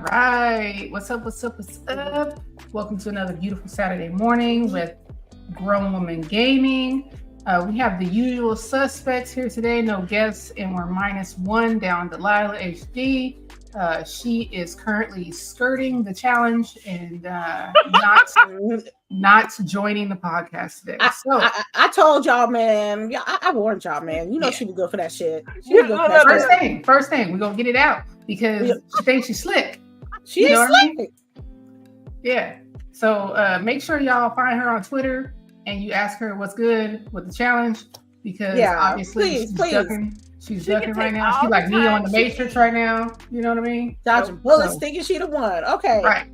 right. What's up? Welcome to another beautiful Saturday morning with Grown Woman Gaming. We have the usual suspects here today, no guests, and we're -1 down Delilah HD. She is currently skirting the challenge and not joining the podcast today. I told y'all, man. Yeah, I warned y'all, man. You know she was good for that shit. First thing, we're gonna get it out because she thinks she's slick. She is slick. Yeah. So make sure y'all find her on Twitter and you ask her what's good with the challenge because obviously she's ducking right now. She's like Neo on the Matrix right now. You know what I mean? Dodging bullets, thinking she the one. Okay. Right.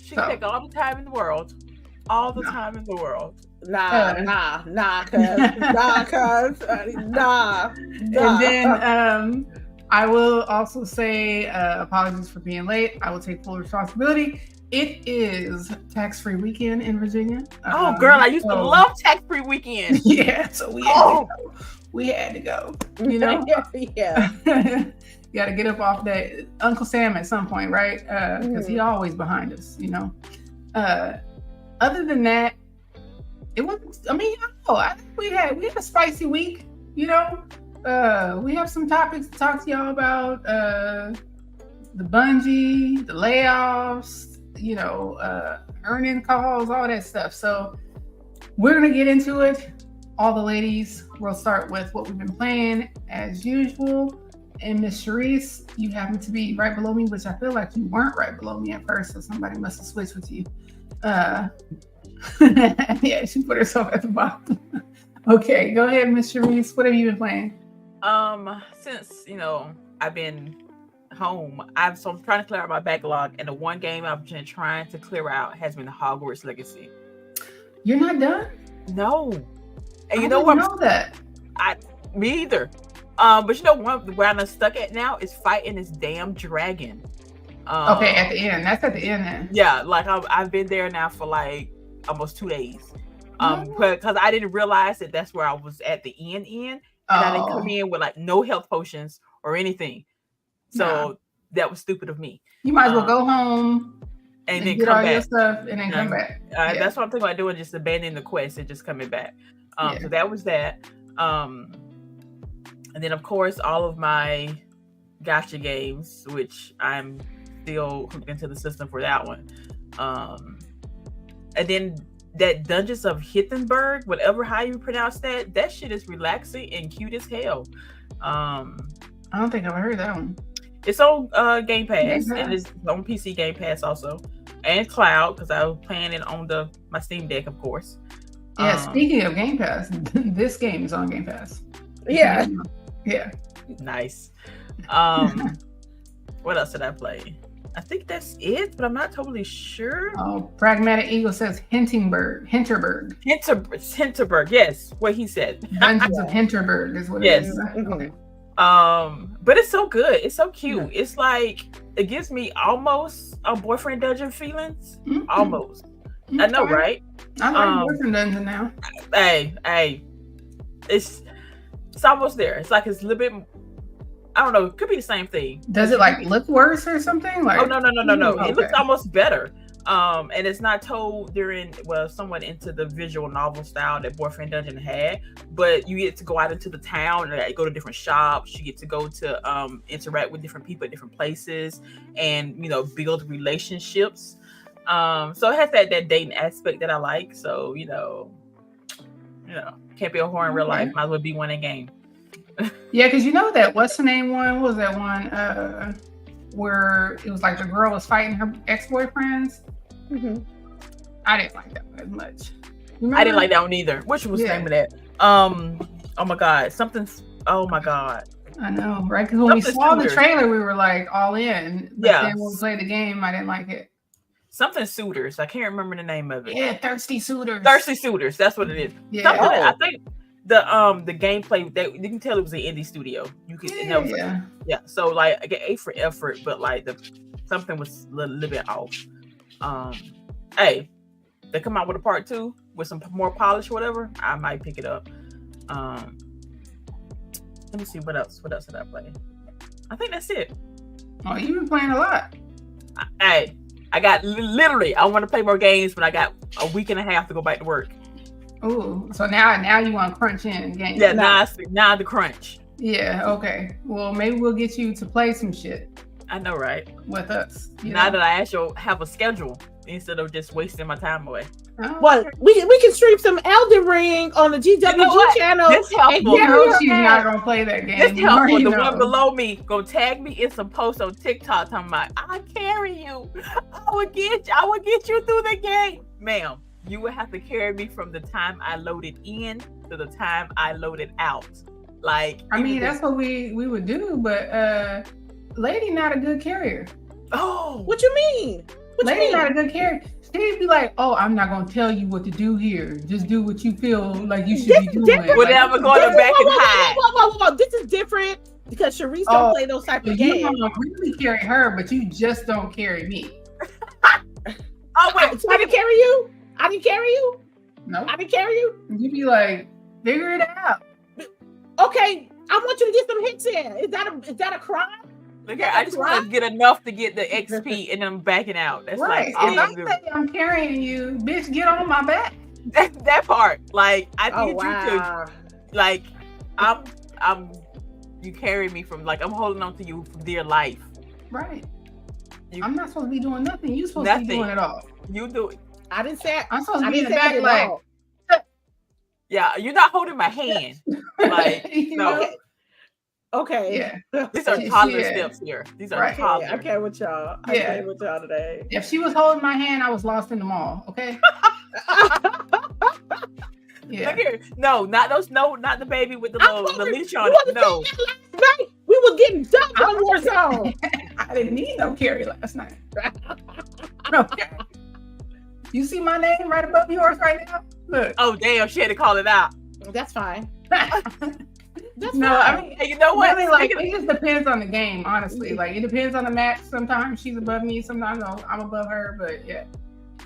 She can take all the time in the world. All the time in the world. Nah. And then I will also say apologies for being late. I will take full responsibility. It is tax-free weekend in Virginia. Oh, girl, I used to love tax-free weekend. Yeah, so we had to go. You know? Yeah. You got to get up off that Uncle Sam at some point, right? Because he always behind us, you know. Other than that, it was. I mean, I think we had a spicy week. You know, we have some topics to talk to y'all about. The Bungie, the layoffs. You know, earning calls, all that stuff. So we're gonna get into it. All the ladies. We'll start with what we've been playing as usual. And Miss CHAREECE, you happen to be right below me, which I feel like you weren't right below me at first, so somebody must have switched with you. Yeah, she put herself at the bottom. Okay, go ahead, Miss CHAREECE. What have you been playing? Since I've been home, I'm trying to clear out my backlog, and the one game I've been trying to clear out has been the Hogwarts Legacy. You're not done? No. And you know what? I know that. Me either. But you know where I'm stuck at now is fighting this damn dragon. Okay, at the end. That's at the end then. Yeah, like I've been there now for like almost 2 days. Because I didn't realize that that's where I was at the end, and I didn't come in with like no health potions or anything. So that was stupid of me. You might as well go home and then get come all back. Your stuff and then come back. That's what I'm thinking about doing, just abandoning the quest and just coming back. So that was that. And then, of course, all of my gacha games, which I'm still hooked into the system for that one. And then that Dungeons of Hithenberg, how you pronounce that shit is relaxing and cute as hell. I don't think I've heard that one. It's on Game Pass, and it's on PC Game Pass also, and Cloud, because I was playing it on my Steam Deck, of course. Yeah, speaking of Game Pass, this game is on Game Pass. Yeah. Yeah. Nice. What else did I play? I think that's it, but I'm not totally sure. Oh, Pragmatic Eagle says Hinterberg. Hinterberg, yes, what he said. Dungeons of Hinterberg is what it is. Okay. But it's so good. It's so cute. It's like, it gives me almost a boyfriend dungeon feelings. Mm-hmm. Almost. Okay. I know, right? I like boyfriend dungeon now. Hey. It's almost there. It's like it's a little bit, I don't know, it could be the same thing. Does it like look worse or something? Like, oh no. Okay. It looks almost better. And it's not told somewhat into the visual novel style that Boyfriend Dungeon had, but you get to go out into the town and go to different shops. You get to go to interact with different people at different places and build relationships. So it has that dating aspect that I like. So can't be a whore in real life. Might as well be one in game. Yeah, because that what's the name one? What was that one where it was like the girl was fighting her ex-boyfriends? Mm-hmm. I didn't like that one as much. I didn't like that one either. Which was the name of that? Oh my god, oh my god. I know, right? Because when we saw the trailer, we were like all in. But then when we played the game, I didn't like it. Something Suitors. I can't remember the name of it. Yeah, Thirsty Suitors. Thirsty Suitors. That's what it is. Yeah. I think the gameplay, you can tell it was an indie studio. You could So like I get A for effort, but like something was a little bit off. Hey, they come out with a part 2 with some more polish or whatever, I might pick it up. Let me see what else did I play. I think that's it. Oh, you've been playing a lot. Hey, I got literally. I want to play more games, but I got a week and a half to go back to work. Ooh, so now you want to crunch in games? Yeah, now the crunch. Yeah. Okay. Well, maybe we'll get you to play some shit. I know, right? With us. Now that I actually have a schedule instead of just wasting my time away. Oh, well, we can stream some Elden Ring on the GWG channel. This helpful. She's not gonna play that game. This helpful. The one below me gonna tag me in some posts on TikTok talking about I carry you. I would get you through the game, ma'am. You would have to carry me from the time I loaded in to the time I loaded out. Like, I mean, that's what we would do, but Lady not a good carrier. Oh, what you mean? Lady not a good carrier. She'd be like, "Oh, I'm not gonna tell you what to do here. Just do what you feel like you should be doing." Whatever, going back and hide. Whoa. This is different because CHAREECE don't play those type of games. You don't really carry her, but you just don't carry me. Oh wait, so I didn't carry you? I didn't carry you? No, I didn't carry you. You'd be like, figure it out. Okay, I want you to get some hits in. Is that a crime? Okay, I just want to get enough to get the XP and then I'm backing out. That's right. Like, if I say I'm carrying you, bitch, get on my back. That part, like, I need you to, like, you carry me from, like, I'm holding on to you for dear life. Right. I'm not supposed to be doing nothing. You're supposed to be doing it all. You do it. I didn't say I'm supposed to be in the back, like. Yeah, you're not holding my hand. Like, no. Okay. Yeah. These are toddler steps here. These are toddler. I can't with y'all. I can't with y'all today. If she was holding my hand, I was lost in the mall. Okay. Yeah. Look here. No, not those. No, not the baby with the leash on it. No. Night, we was getting dumped on Warzone. I didn't need no carry last night. Okay. You see my name right above yours right now? Look. Oh damn! She had to call it out. That's fine. That's no, fine. I mean, you know what? Really, like, it just depends on the game, honestly. Like, it depends on the match. Sometimes she's above me, sometimes I'm above her. But yeah,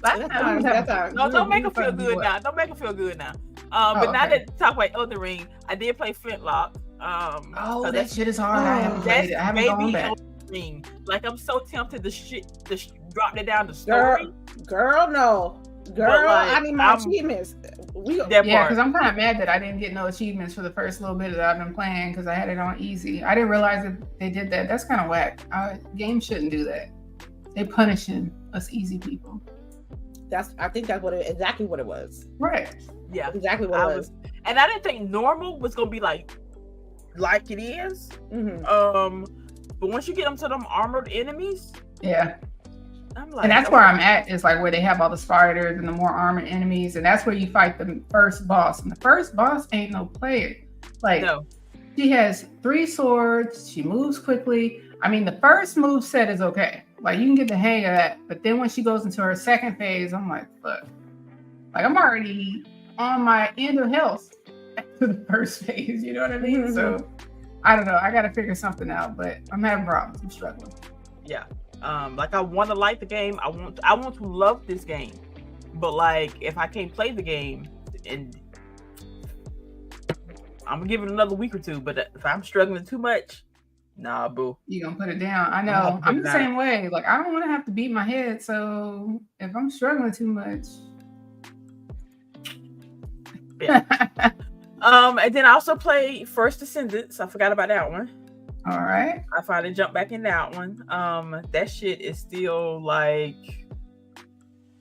don't make her feel good now. Don't make her feel good now. But now that talk about Elden Ring, I did play Flintlock. So that shit is hard. I haven't played it. I haven't gone back. Ring. Like, I'm so tempted to drop it down the story. Girl, no. Girl, like, I need my achievements. Because I'm kind of mad that I didn't get no achievements for the first little bit that I've been playing because I had it on easy. I didn't realize that they did that. That's kind of whack. Games shouldn't do that. They're punishing us easy people. I think that's exactly what it was. Right. Yeah. Exactly what it was. And I didn't think normal was gonna be like it is. Mm-hmm. But once you get them to them armored enemies, yeah. I'm like, and that's where I'm at, is like where they have all the spiders and the more armored enemies, and that's where you fight the first boss. And the first boss ain't no player. Like, she has 3 swords, she moves quickly. I mean, the first move set is okay. Like, you can get the hang of that. But then when she goes into her second phase, I'm like, fuck. Like, I'm already on my end of health after the first phase, you know what I mean? Mm-hmm. So I don't know. I gotta figure something out, but I'm having problems. I'm struggling. Yeah. Like, I want to like the game. I want to love this game, but like, if I can't play the game, and I'm gonna give it another week or two. But if I'm struggling too much, nah, boo. You gonna put it down? I know. I'm the same way. Like, I don't want to have to beat my head. So if I'm struggling too much, yeah. And then I also played First Descendants. I forgot about that one. All right. I finally jumped back in that one. That shit is still like,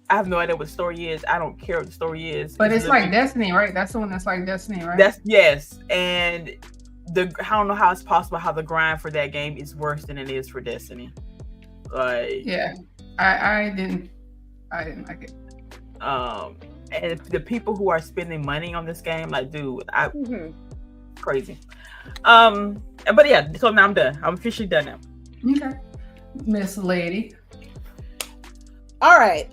I have no idea what the story is. I don't care what the story is. But it's like Destiny, right? That's the one that's like Destiny, right? Yes. And I don't know how it's possible how the grind for that game is worse than it is for Destiny. Like, yeah. I didn't like it. And the people who are spending money on this game, like, dude, crazy. But yeah, so now I'm done. I'm officially done now. Okay, Miss Lady. All right.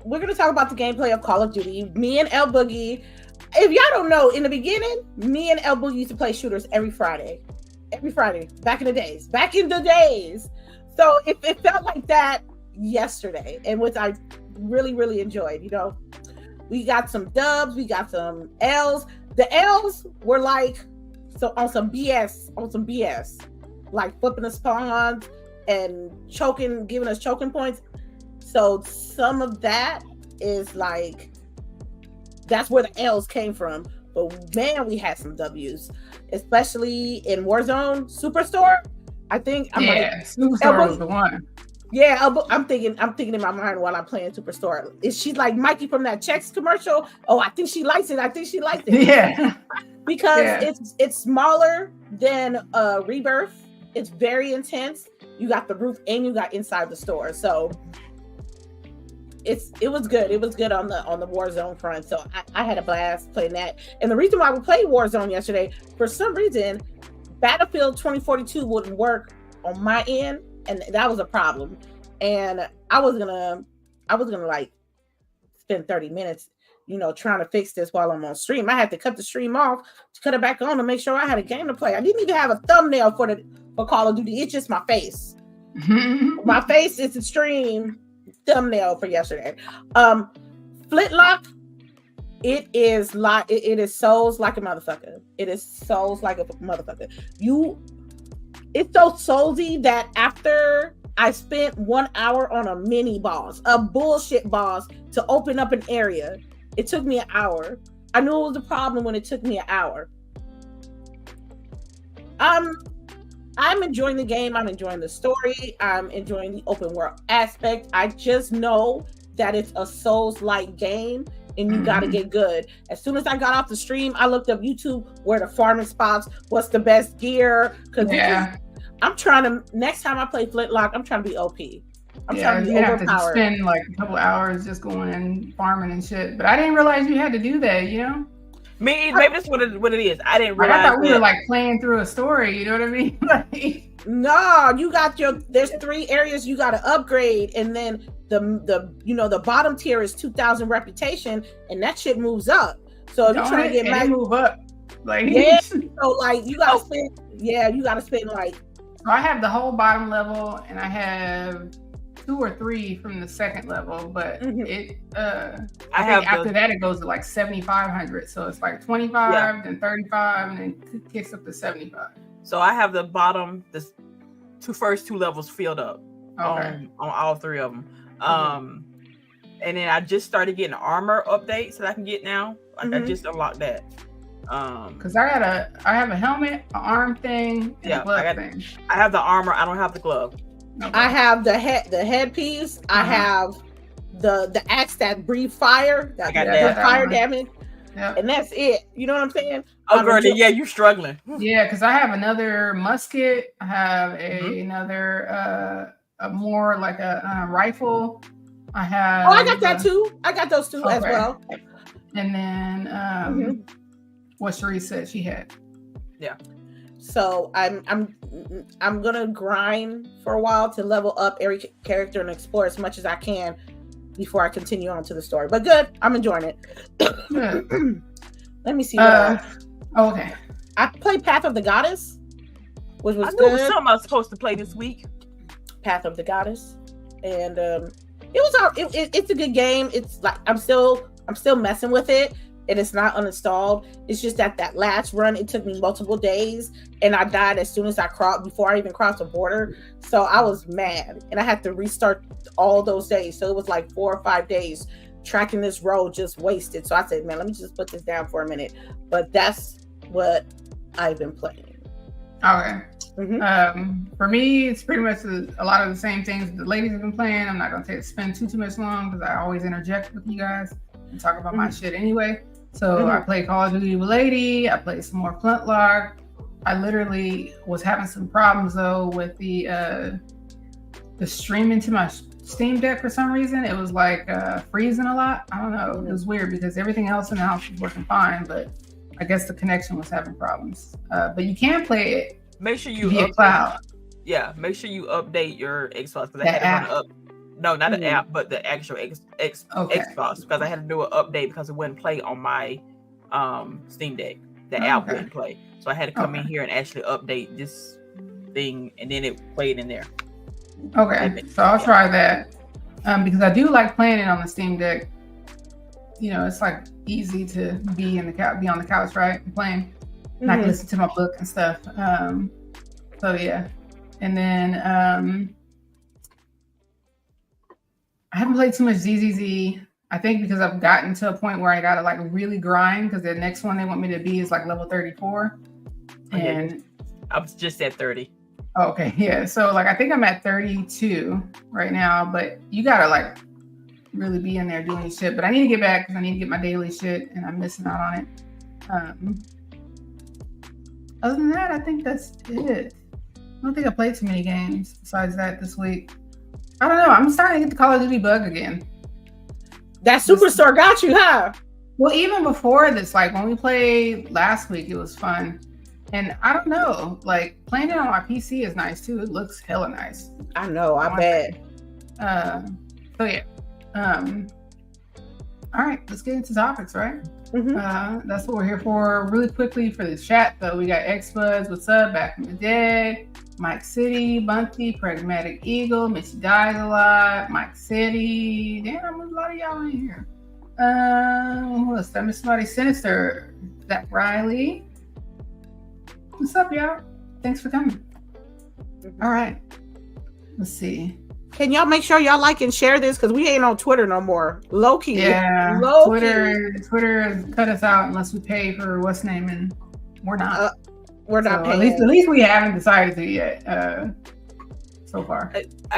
We're gonna talk about the gameplay of Call of Duty. Me and LBOOGIE. If y'all don't know, in the beginning, me and LBOOGIE used to play shooters every Friday. Back in the days. So it felt like that yesterday, and which I really, really enjoyed. You know, we got some dubs, we got some L's. The L's were like, so on some BS, like flipping the spawns, and giving us choking points. So some of that is like, that's where the L's came from. But man, we had some W's, especially in Warzone Superstore. I think Superstore was the one. Yeah, I'm thinking in my mind while I'm playing Superstore. Is she like Mikey from that Chex commercial? Oh, I think she likes it. Yeah. Because it's smaller than Rebirth. It's very intense. You got the roof and you got inside the store. So it was good. It was good on the Warzone front. So I had a blast playing that. And the reason why we played Warzone yesterday, for some reason, Battlefield 2042 wouldn't work on my end, and that was a problem. And I was gonna like spend 30 minutes, trying to fix this while I'm on stream. I had to cut the stream off to cut it back on to make sure I had a game to play. I didn't even have a thumbnail for Call of Duty. It's just my face. My face is the stream thumbnail for yesterday. Flintlock, it is souls like a motherfucker. It is souls like a motherfucker. It's so soulsy that after I spent 1 hour on a mini boss, a bullshit boss, to open up an area, it took me an hour. I knew it was a problem when it took me an hour. I'm enjoying the game. I'm enjoying the story. I'm enjoying the open world aspect. I just know that it's a Souls-like game and you got to get good. As soon as I got off the stream, I looked up YouTube, where the farming spots, what's the best gear. I'm trying to, next time I play Flintlock, I'm trying to be OP. I'm trying to be overpowered. Spend like a couple hours just going and farming and shit. But I didn't realize you had to do that, Maybe that's what it is. I didn't realize. I thought we were like playing through a story. You know what I mean? No, you got there's 3 areas you got to upgrade, and then the bottom tier is 2,000 reputation, and that shit moves up. So if you're trying to get back, move up, like so like you got to spend like. So I have the whole bottom level, and I have 2 or 3 from the second level, but after that it goes to like 7,500. So it's like 25, then 35, and then kicks up to 75. So I have the bottom, the first 2 levels filled up on all 3 of them. And then I just started getting armor updates that I can get now. Like I just unlocked that. Because I have a helmet, an arm thing, and a glove thing. I have the armor. I don't have the glove. Okay. I have the headpiece. I have the axe that breathes fire. That fire damage. Yep. And that's it. You know what I'm saying? Oh, girl, you're struggling. Yeah, because I have another musket. I have another a more like a rifle. I have. Oh, I got that too. I got those two as well. And then what CHAREECE said she had. Yeah. So I'm gonna grind for a while to level up every character and explore as much as I can before I continue on to the story. But good, I'm enjoying it. Let me see. Okay. I played Path of the Goddess, which was I knew good. It was something I was supposed to play this week. Path of the Goddess, and it's a good game. It's like I'm still messing with it. And it's not uninstalled. It's just that last run, it took me multiple days, and I died as soon as before I even crossed the border. So I was mad, and I had to restart all those days. So it was like 4 or 5 days tracking this road just wasted. So I said, man, let me just put this down for a minute. But that's what I've been playing. Okay. For me, it's pretty much a lot of the same things the ladies have been playing. I'm not going to spend too much long because I always interject with you guys and talk about my shit anyway. So I play Call of Duty with Lady. I play some more Flintlock. I literally was having some problems though with the streaming to my Steam Deck for some reason. It was like freezing a lot. I don't know. It was weird because everything else in the house was working fine, but I guess the connection was having problems. But you can play it. Make sure you via cloud. Yeah, make sure you update your Xbox because I had to run up. No, not the app, but the actual Xbox, because I had to do an update because it wouldn't play on my Steam Deck. The app wouldn't play. So I had to come in here and actually update this thing, and then it played in there. Okay, so I'll try that because I do like playing it on the Steam Deck. It's like easy to be on the couch, right, and playing. And I can listen to my book and stuff. So yeah. And then I haven't played too much ZZZ. I think because I've gotten to a point where I gotta like really grind because the next one they want me to be is like level 34. And I was just at 30. Okay, yeah. So like I think I'm at 32 right now, but you gotta like really be in there doing shit. But I need to get back because I need to get my daily shit and I'm missing out on it. Other than that, I think that's it. I don't think I played too many games besides that this week. I don't know. I'm starting to get the Call of Duty bug again. That Superstore got you, huh? Well, even before this, like when we played last week, it was fun. And I don't know, like playing it on my PC is nice too. It looks hella nice. I know, I bet. So yeah. All right, let's get into topics, right? Mm-hmm. That's what we're here for. Really quickly for the chat though, we got X-Buds, what's up? Back from the dead. Mike City, Bunty, Pragmatic Eagle, Missy Dies a Lot, Mike City. Damn, there's a lot of y'all in here. What's that? Miss Somebody Sinister, Zach Riley. What's up, y'all? Thanks for coming. All right. Let's see. Can y'all make sure y'all like and share this? Because we ain't on Twitter no more. Low key. Yeah. Low Twitter has cut us out unless we pay for what's name, and we're not. We're not paying. At least we haven't decided to yet. So far.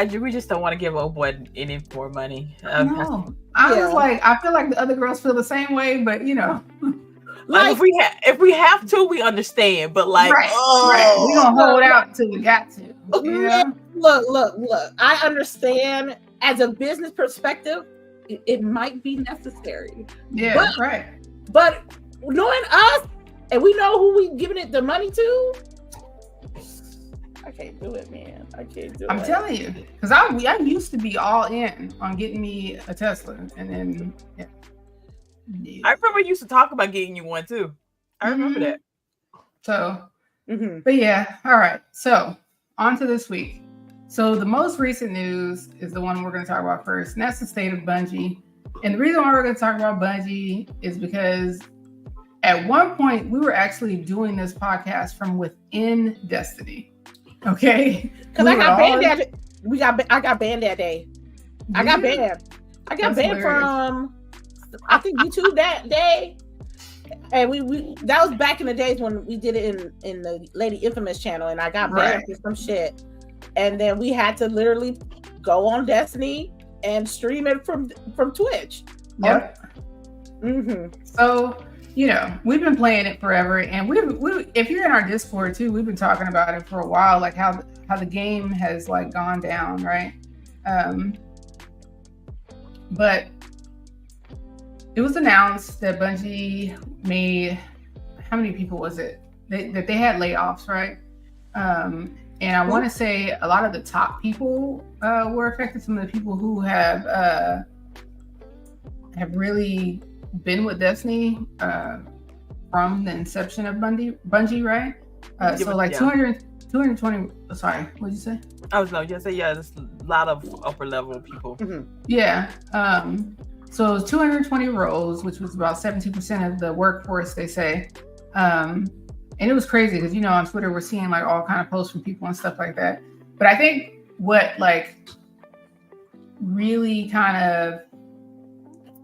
We just don't want to give old boy any more money. No. I was like, I feel like the other girls feel the same way, but you know. Like if we have to, we understand. But like, right. We gonna hold out until we got to. Yeah. Look. I understand as a business perspective, it might be necessary. Yeah, right. But knowing us, and we know who we giving it the money to, I can't do it, man. I can't do it. I'm telling you, because I used to be all in on getting me a Tesla, and then I remember you used to talk about getting you one too. I remember that. So, but yeah, all right. So on to this week. So the most recent news is the one we're going to talk about first, and that's the state of Bungie. And the reason why we're going to talk about Bungie is because at one point we were actually doing this podcast from within Destiny. Okay, because I got banned I got banned that day. I got banned. I got banned from I think YouTube that day. And we that was back in the days when we did it in the Lady Infamous channel, and I got banned for some shit. And then we had to literally go on Destiny and stream it from Twitch. Yep. So, you know, we've been playing it forever, and we if you're in our Discord too, we've been talking about it for a while, like how the game has like gone down, right? But it was announced that Bungie made, how many people was it? That they had layoffs, right? And I want to say a lot of the top people were affected. Some of the people who have really been with Destiny from the inception of Bungie, right? So like 220. Sorry, what did you say? I was just saying, there's a lot of upper level people. Yeah. So it was 220 roles, which was about 17% of the workforce, they say. And it was crazy because, you know, on Twitter, we're seeing like all kind of posts from people and stuff like that. But I think what like really kind of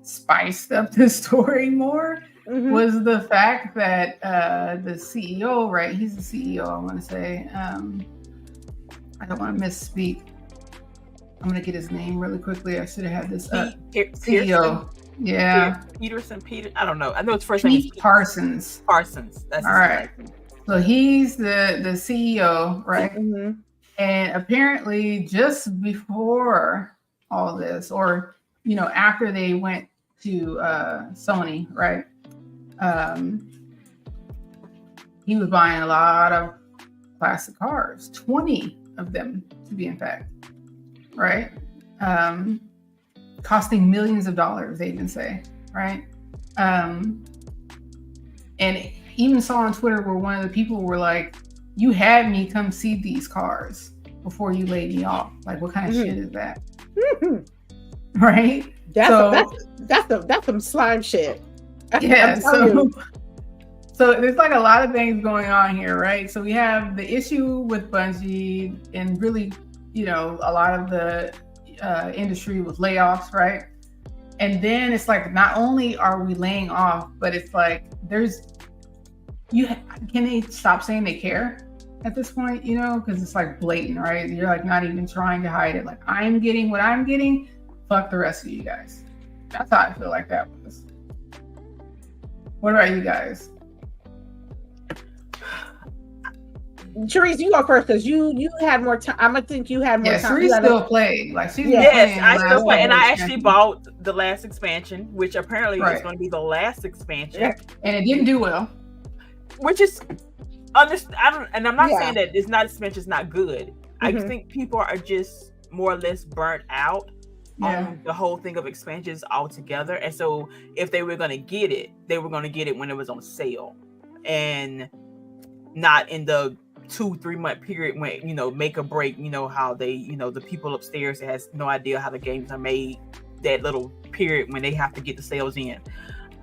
spiced up the story more was the fact that the CEO, right? He's the CEO, I want to say. I don't want to misspeak. I'm going to get his name really quickly. I should have had this up. CEO. Yeah. Peter. I don't know. I know his first name is Parsons. That's all right. So he's the CEO, right? And apparently just before all this, or, you know, after they went to Sony, right? He was buying a lot of classic cars, 20 of them to be in fact, right? Costing millions of dollars, they even say, right? And even saw on Twitter where one of the people were like, you had me come see these cars before you laid me off. Like, what kind of shit is that? Right? That's some slime shit. Yeah. So there's like a lot of things going on here, right? So we have the issue with Bungie and really, you know, a lot of the industry with layoffs, right? And then it's like, not only are we laying off, but it's like can they stop saying they care at this point, you know? Because it's like blatant, right? You're like not even trying to hide it. Like, I'm getting what I'm getting. Fuck the rest of you guys. That's how I feel like that was. What about you guys? CHAREECE, you go first because you had more time. I'm gonna think you had more time. CHAREECE still playing. Like she's yes, I still play, and I actually bought the last expansion, which apparently is going to be the last expansion, and it didn't do well. Which is I'm not saying that it's not expansion's not good. I just think people are just more or less burnt out on the whole thing of expansions altogether. And so if they were going to get it, they were going to get it when it was on sale, and not in the 2-3 month period when, you know, make or break, you know, how they, you know, the people upstairs that has no idea how the games are made, that little period when they have to get the sales in.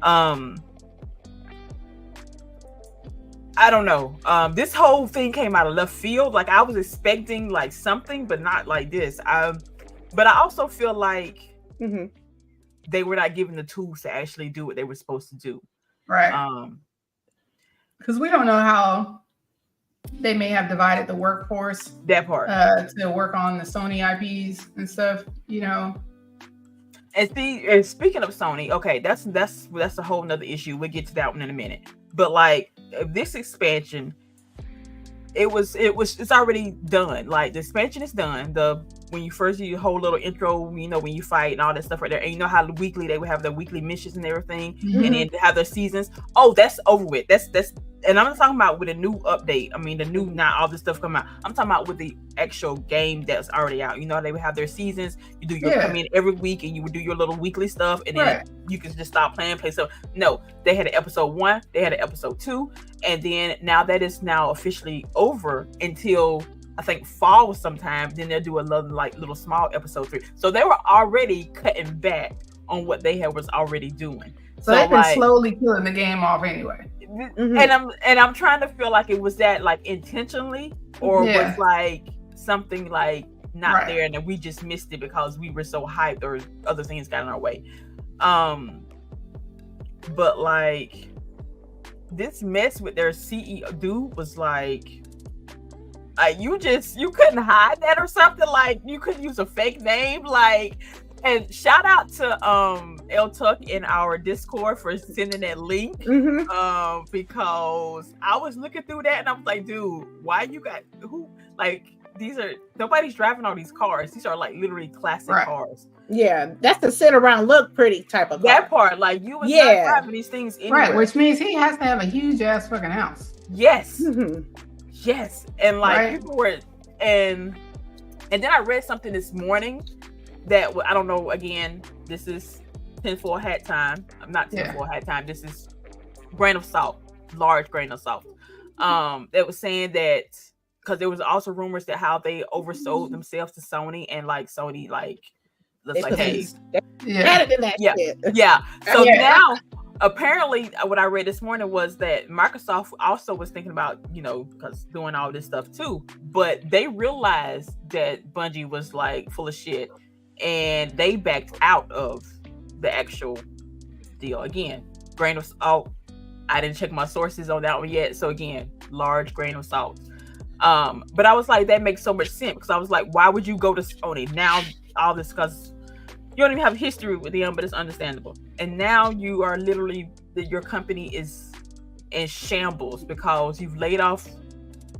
I don't know. This whole thing came out of left field. Like, I was expecting like something, but not like this. But I also feel like they were not given the tools to actually do what they were supposed to do. Right. Because we don't know how they may have divided the workforce. That part. To work on the Sony IPs and stuff, you know. And speaking of Sony, okay, that's a whole nother issue. We'll get to that one in a minute. But like this expansion, it's already done. Like, the expansion is done. When you first do your whole little intro, you know, when you fight and all that stuff right there, and you know how weekly they would have their weekly missions and everything, and then have their seasons. Oh, that's over with. That's and I'm not talking about with a new update. I mean, the new, not all this stuff come out. I'm talking about with the actual game that's already out. You know, they would have their seasons. You do your come in every week, and you would do your little weekly stuff, and then you can just stop playing, play stuff. No, they had an episode 1, they had an episode 2, and then now that is now officially over until I think fall sometime. Then they'll do another like little small episode 3. So they were already cutting back on what they was already doing. So they've been slowly killing the game off anyway. And I'm trying to feel like it was that like intentionally, or was like something like not there, and then we just missed it because we were so hyped or other things got in our way. But like this mess with their CEO dude was like you couldn't hide that or something. Like, you couldn't use a fake name. Like, and shout out to L Tuck in our Discord for sending that link. Because I was looking through that and I was like, dude, why you got who? Like, nobody's driving all these cars. These are like literally classic cars. Yeah, that's the sit around look pretty type of car. That part, like, you was not driving these things anywhere. Right, which means he has to have a huge ass fucking house. Yes. Yes. And like people were, and then I read something this morning that I don't know, again, this is tinfoil hat time. I'm not tinfoil hat time. This is grain of salt, large grain of salt. That was saying that because there was also rumors that how they oversold themselves to Sony, and like Sony like looks like, hey, So now apparently what I read this morning was that Microsoft also was thinking about, you know, because doing all this stuff too, but they realized that Bungie was like full of shit, and they backed out of the actual deal. Again, grain of salt. I didn't check my sources on that one yet, so again, large grain of salt. But I was like, that makes so much sense, because I was like, why would you go to Sony now? All this because you don't even have history with them, but it's understandable. And now you are literally, your company is in shambles because you've laid off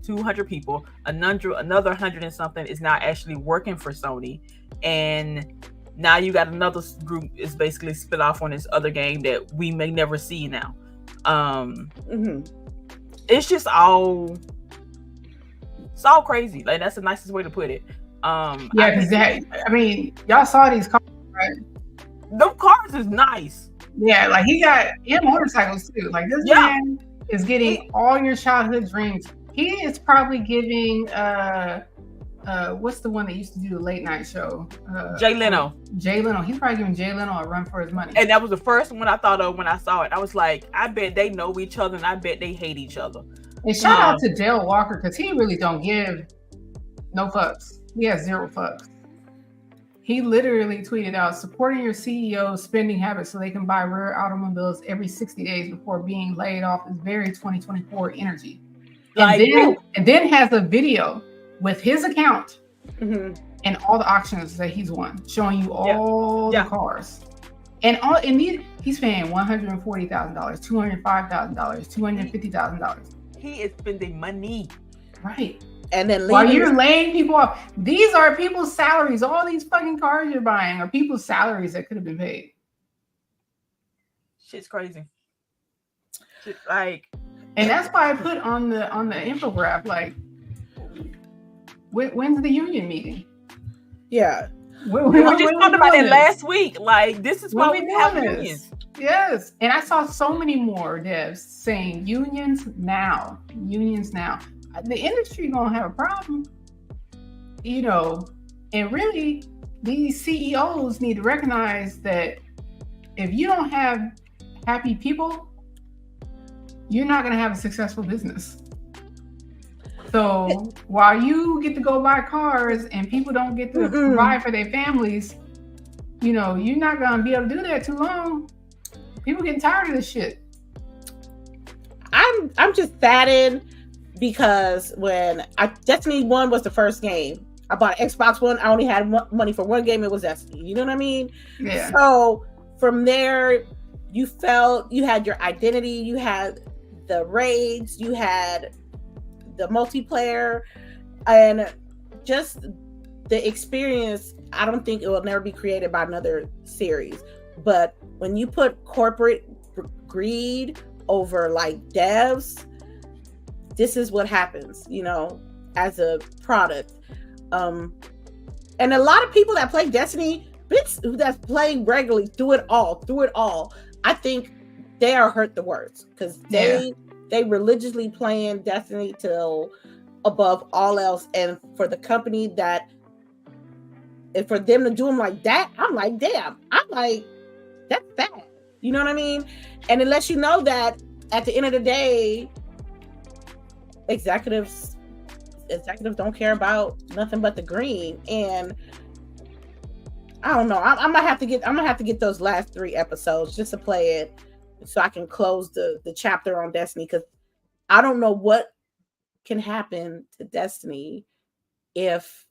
200 people. Another 100 and something is now actually working for Sony, and now you got another group is basically split off on this other game that we may never see now. It's just all. It's all crazy. Like, that's the nicest way to put it. Because I mean, y'all saw these cars, right? Them cars is nice. Yeah, like he had motorcycles too. Like, this man is getting all your childhood dreams. He is probably giving what's the one that used to do the late night show? Jay Leno. Jay Leno. He's probably giving Jay Leno a run for his money. And that was the first one I thought of when I saw it. I was like, I bet they know each other, and I bet they hate each other. And shout out to Dale Walker, because he really don't give no fucks. He has zero fucks. He literally tweeted out, supporting your CEO's spending habits so they can buy rare automobiles every 60 days before being laid off is very 2024 energy. And then has a video with his account and all the auctions that he's won, showing you all the cars. And he's paying $140,000, $205,000, $250,000. He is spending money. Right. And then while you're laying people off, these are people's salaries. All these fucking cars you're buying are people's salaries that could have been paid. Shit's crazy. Like, and that's why I put on the infographic, like, when's the union meeting? Yeah. We just talked about it last week. Like, this is why we have unions. Yes. And I saw so many more devs saying unions now. Unions now. The industry gonna have a problem, you know, and really these CEOs need to recognize that if you don't have happy people, you're not gonna have a successful business. So while you get to go buy cars and people don't get to provide for their families, you know, you're not gonna be able to do that too long. People getting tired of this shit. I'm just saddened. Because when Destiny 1 was the first game, I bought an Xbox One. I only had money for one game. It was Destiny. You know what I mean? Yeah. So from there, you felt you had your identity. You had the raids. You had the multiplayer. And just the experience, I don't think it will never be created by another series. But when you put corporate greed over like devs, this is what happens, you know, as a product. And a lot of people that play Destiny, that's playing regularly through it all, I think they are hurt the worst because they religiously playing Destiny till above all else. And for the company and for them to do them like that, I'm like, damn, I'm like, that's bad. You know what I mean? And it lets you know that at the end of the day, executives don't care about nothing but the green. And I don't know. I'm gonna have to get those last 3 episodes just to play it so I can close the chapter on Destiny, because I don't know what can happen to Destiny if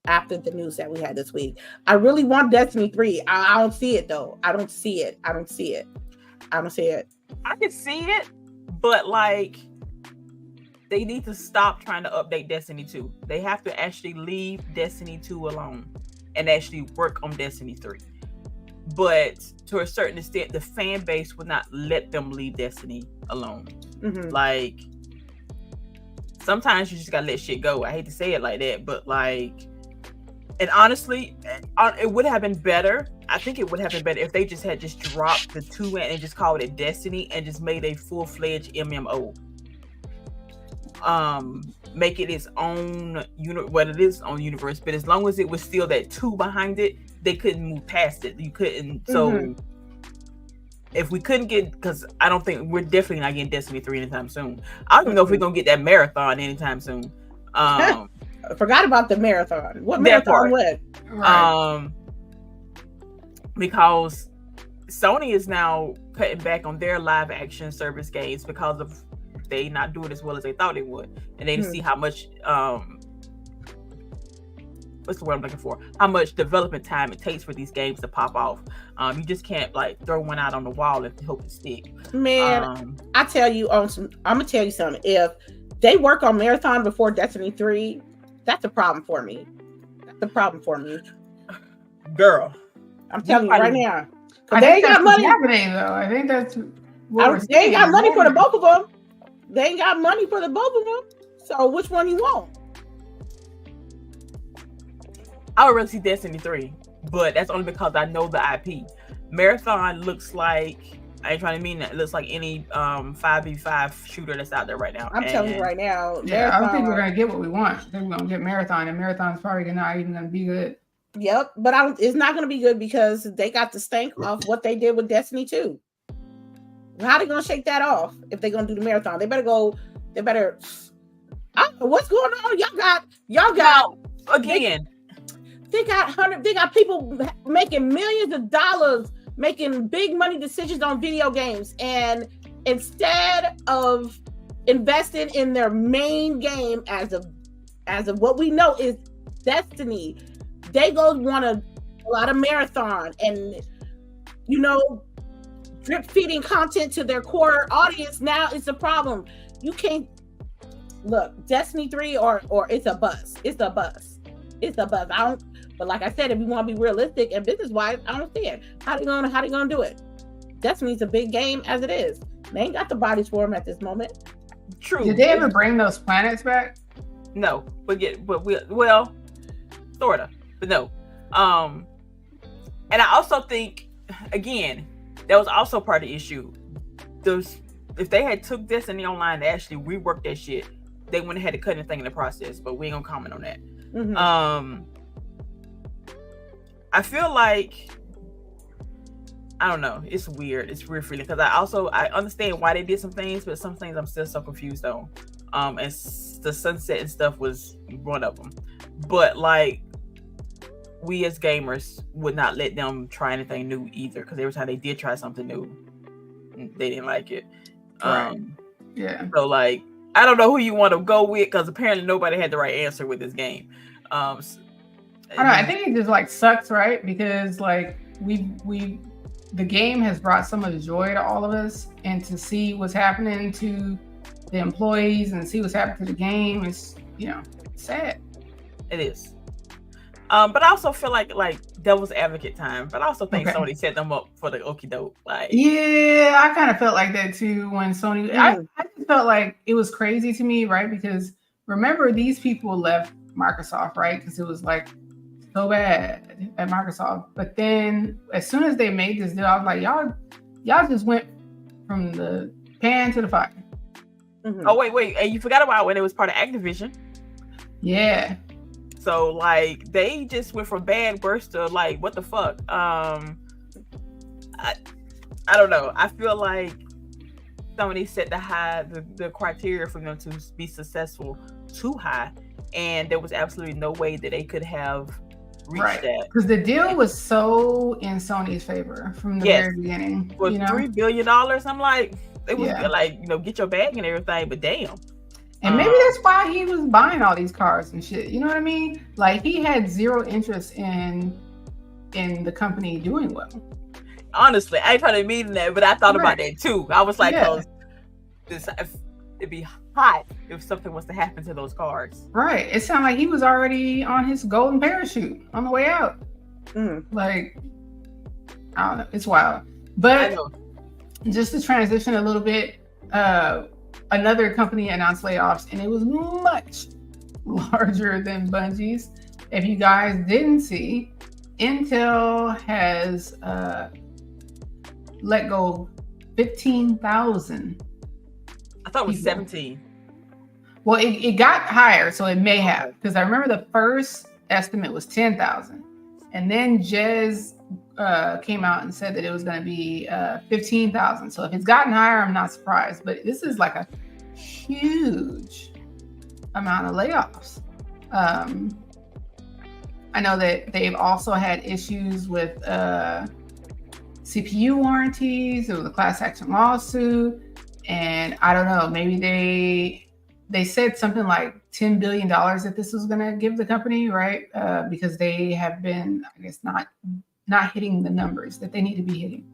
after the news that we had this week. I really want Destiny 3. I don't see it though. I don't see it. I can see it, but like, they need to stop trying to update Destiny 2. They have to actually leave Destiny 2 alone and actually work on Destiny 3. But to a certain extent, the fan base would not let them leave Destiny alone. Like, sometimes you just gotta let shit go. I hate to say it like that, but like, and honestly, it would have been better. I think it would have been better if they just had dropped the 2 and just called it Destiny and just made a full-fledged MMO. Make it its own universe, but as long as it was still that 2 behind it, they couldn't move past it. You couldn't. So if we couldn't get, because I don't think we're definitely not getting Destiny 3 anytime soon. I don't even know if we're gonna get that marathon anytime soon. I forgot about the marathon. What marathon? What? Right. Because Sony is now cutting back on their live action service games because of they not doing as well as they thought they would, and they didn't see how much what's the word I'm looking for? How much development time it takes for these games to pop off. You just can't like throw one out on the wall and hope it stick. Man, I'm gonna tell you something. If they work on Marathon before Destiny 3, that's a problem for me. Girl. I'm telling you right now. They ain't got money happening though. I think that's they ain't got money for the both of them. They ain't got money for the both of them. So which one you want? I would rather see Destiny 3, but that's only because I know the IP. Marathon looks like I ain't trying to mean that. It looks like any 5v5 shooter that's out there right now. I'm telling you right now. Yeah, I don't think we're gonna get what we want. I think we're gonna get Marathon, and Marathon's probably not even gonna be good. Yep, but it's not gonna be good because they got the stank off what they did with Destiny 2. How they gonna shake that off if they're gonna do the Marathon? They better. I don't know what's going on. Y'all got again. They got people making millions of dollars, making big money decisions on video games, and instead of investing in their main game as of what we know is Destiny, they want a lot of Marathon and drip feeding content to their core audience. Now it's a problem. You can't look Destiny 3 or it's a bust. It's a bust. But like I said, if we want to be realistic and business wise, I don't see it. How they gonna do it? Destiny's a big game as it is. They ain't got the bodies for them at this moment. True. Did they ever bring those planets back? No, sorta, but no. And I also think, again, that was also part of the issue. If they had took Destiny Online to actually rework that shit, they wouldn't have had to cut anything in the process. But we ain't gonna comment on that. Mm-hmm. I feel like, I don't know. It's weird. It's weird feeling because I understand why they did some things, but some things I'm still so confused on. And the sunset and stuff was one of them. But like, we as gamers would not let them try anything new either, because every time they did try something new, they didn't like it. Right. Yeah. So like, I don't know who you want to go with, because apparently nobody had the right answer with this game. I don't know. I think it just like sucks, right? Because like the game has brought so much joy to all of us, and to see what's happening to the employees and see what's happening to the game is, sad. It is. But I also feel like devil's advocate time. But I also think Sony set them up for the okie doke. Yeah, I kind of felt like that too when Sony. I just felt like it was crazy to me, right? Because remember, these people left Microsoft, right? Because it was like so bad at Microsoft. But then as soon as they made this deal, I was like, y'all just went from the pan to the fire. Mm-hmm. Oh wait, and you forgot about when it was part of Activision. Yeah. So like they just went from bad worse to like what the fuck. I don't know. I feel like somebody set the criteria for them to be successful too high, and there was absolutely no way that they could have reached that. Because the deal was so in Sony's favor from the very beginning. For $3 billion, I'm like, it was like, get your bag and everything, but damn. And maybe that's why he was buying all these cars and shit. You know what I mean? Like, he had zero interest in the company doing well. Honestly, I ain't trying to mean that, but I thought about that too. I was like, it'd be hot if something was to happen to those cars. Right. It sounded like he was already on his golden parachute on the way out. Like, I don't know. It's wild. But just to transition a little bit, another company announced layoffs, and it was much larger than Bungie's. If you guys didn't see, Intel has let go 15,000. I thought it was 17. Well, it got higher, so it may have, because I remember the first estimate was 10,000, and then Jez came out and said that it was going to be 15,000. So if it's gotten higher, I'm not surprised. But this is like a huge amount of layoffs. I know that they've also had issues with CPU warranties. There was a class action lawsuit, and I don't know. Maybe they said something like $10 billion that this was going to give the company, right? Because they have been, I guess, not hitting the numbers that they need to be hitting.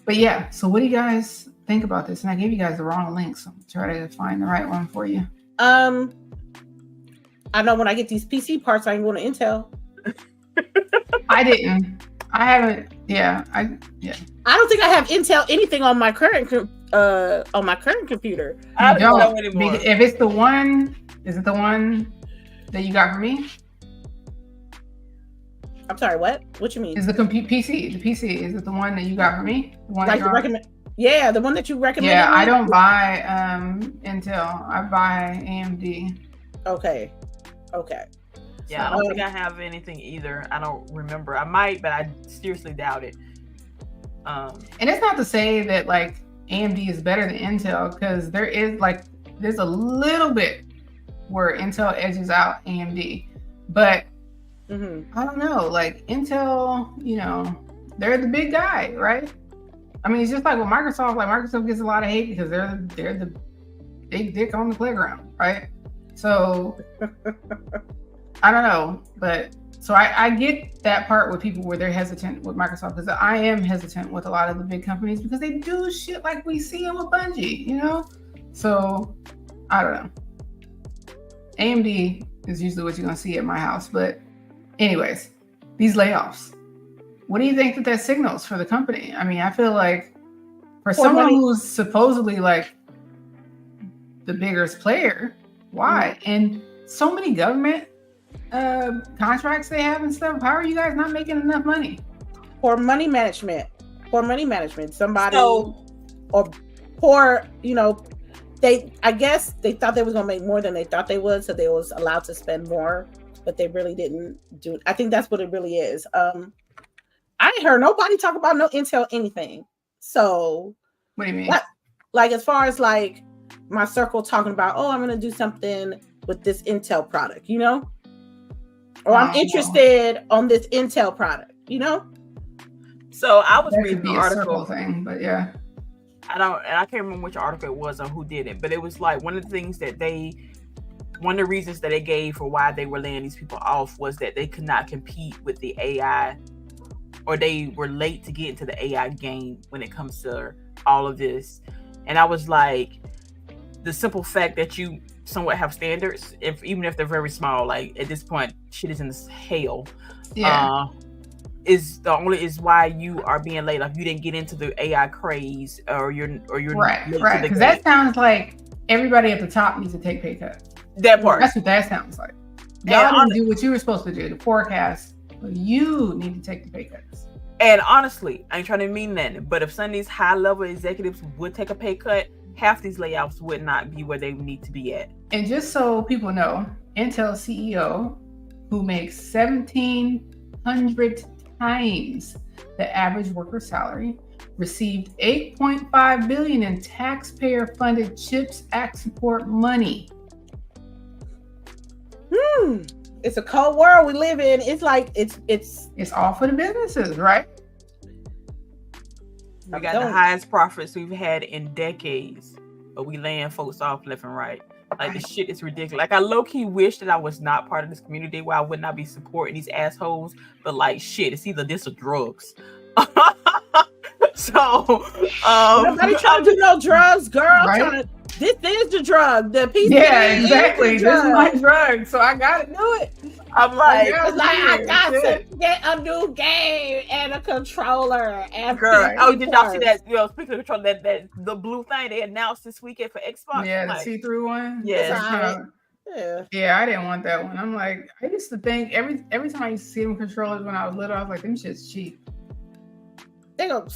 But yeah, so what do you guys think about this? And I gave you guys the wrong link, so I'm try to find the right one for you. I know when I get these PC parts, I ain't going to Intel. I haven't. Yeah. I don't think I have Intel anything on my current computer. I don't know anymore. If it's the one, is it the one that you got for me? I'm sorry, what? What you mean? Is the PC? The PC, is it the one that you got for me? The one like the recommend? Yeah, the one that you recommended. Yeah, I don't buy Intel. I buy AMD. Okay. Yeah, I don't think I have anything either. I don't remember. I might, but I seriously doubt it. And it's not to say that like AMD is better than Intel, because there's a little bit where Intel edges out AMD, but I don't know, like Intel, you know, they're the big guy, right? I mean, it's just like with Microsoft. Like Microsoft gets a lot of hate because they're the big dick on the playground, right? So I don't know, but so I get that part with people where they're hesitant with Microsoft, because I am hesitant with a lot of the big companies because they do shit like we see them with Bungie, you know? So I don't know. AMD is usually what you're gonna see at my house, but anyways, these layoffs. What do you think that signals for the company? I mean, I feel like for someone who's supposedly like the biggest player, why? And so many government contracts they have and stuff. How are you guys not making enough money? For money management. Somebody or poor, you know, I guess they thought they was gonna make more than they thought they would, so they was allowed to spend more, but they really didn't do it. I think that's what it really is. I ain't heard nobody talk about no Intel anything. So what do you mean? Like as far as like my circle talking about, oh, I'm gonna do something with this Intel product, you know? Or I'm interested on this Intel product, you know? So I was that reading the article thing, but yeah. I can't remember which article it was or who did it, but it was like one of the reasons that they gave for why they were laying these people off was that they could not compete with the AI, or they were late to get into the AI game when it comes to all of this. And I was like, the simple fact that you somewhat have standards, even if they're very small, like at this point, shit is in this hell. Yeah. Is why you are being laid off. You didn't get into the AI craze, or you're right. Because that sounds like everybody at the top needs to take pay cuts. That part. That's what that sounds like. Y'all didn't do what you were supposed to do, the forecast, but you need to take the pay cuts. And honestly, I ain't trying to mean nothing, but if some of these high level executives would take a pay cut, half these layoffs would not be where they need to be at. And just so people know, Intel CEO, who makes 1,700 times the average worker salary, received $8.5 billion in taxpayer-funded CHIPS Act support money. It's a cold world we live in. It's like it's all for the businesses, right? We got the highest profits we've had in decades, but we laying folks off left and right. Like, this shit is ridiculous. Like, I low-key wish that I was not part of this community where I would not be supporting these assholes, but like, shit, it's either this or drugs. So nobody trying to do no drugs, girl. Right? This is the drug. The PC. Yeah, exactly. This is my drug, so I gotta do it. I'm like, I got to get a new game and a controller. And girl, did y'all see that? You know, speaking of controller, that the blue thing they announced this weekend for Xbox. Yeah, the see-through one. Yeah. Yeah, I didn't want that one. I'm like, I used to think every time I used to see them controllers when I was little, I was like, them shit's cheap. They go.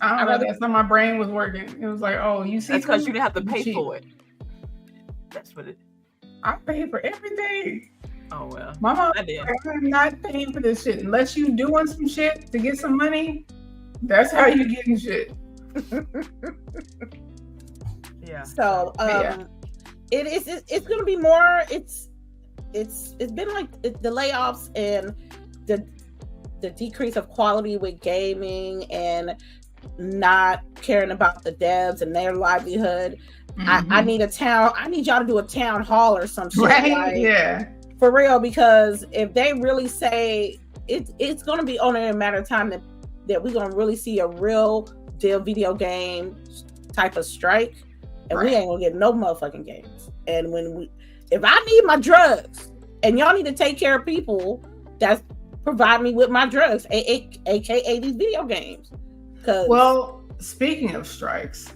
I don't know. That's how my brain was working. It was like, oh, you see, that's because you didn't have to pay for it. That's what it. I paid for everything. Oh well, my mom. I'm not paying for this shit unless you doing some shit to get some money. That's how you getting shit. Yeah. So it's gonna be more. It's been like the layoffs and the decrease of quality with gaming and not caring about the devs and their livelihood. Mm-hmm. I need y'all to do a town hall or some shit. Right? Like, yeah. For real, because if they really say it's going to be only a matter of time that we're going to really see a real deal video game type of strike, and we ain't going to get no motherfucking games. And if I need my drugs and y'all need to take care of people that provide me with my drugs, aka these video games. Well, speaking of strikes,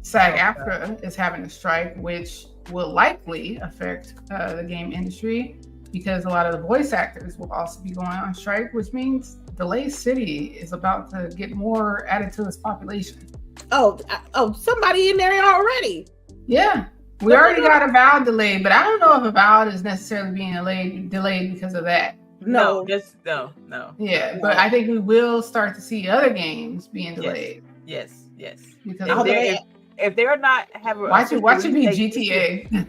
SAG-AFTRA is having a strike, which will likely affect the game industry because a lot of the voice actors will also be going on strike, which means Delay City is about to get more added to its population. Oh, somebody in there already. Yeah. We already got Avowed delayed, but I don't know if Avowed is necessarily being delayed because of that. No. Yeah, but I think we will start to see other games being delayed. Yes. Because if they're not having, watch it be GTA.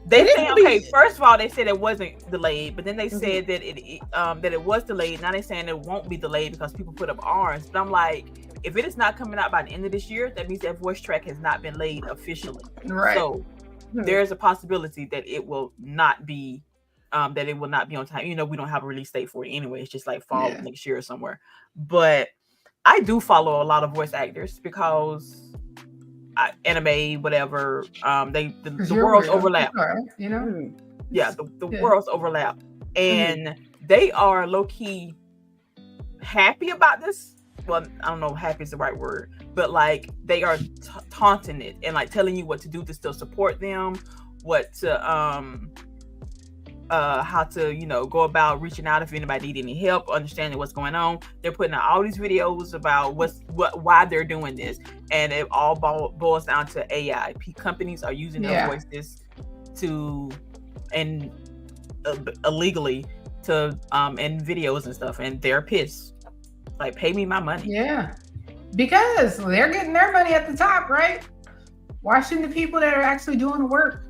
They say, okay, first of all, they said it wasn't delayed, but then they said that it was delayed. Now they're saying it won't be delayed because people put up arms. But I'm like, if it is not coming out by the end of this year, that means that voice track has not been laid officially. Right. So there's a possibility that it will not be on time. You know, we don't have a release date for it anyway. It's just like fall next year or somewhere. But I do follow a lot of voice actors because anime, whatever, the worlds overlap. You know? Yeah, the worlds overlap. And they are low-key happy about this. Well, I don't know if happy is the right word, but like they are taunting it and like telling you what to do to still support them, what to how to, you know, go about reaching out if anybody need any help, understanding what's going on. They're putting out all these videos about why they're doing this, and it all boils down to AI. Companies are using their voices to illegally to in videos and stuff, and they're pissed. Like, pay me my money. Yeah, because they're getting their money at the top, right? Why shouldn't the people that are actually doing the work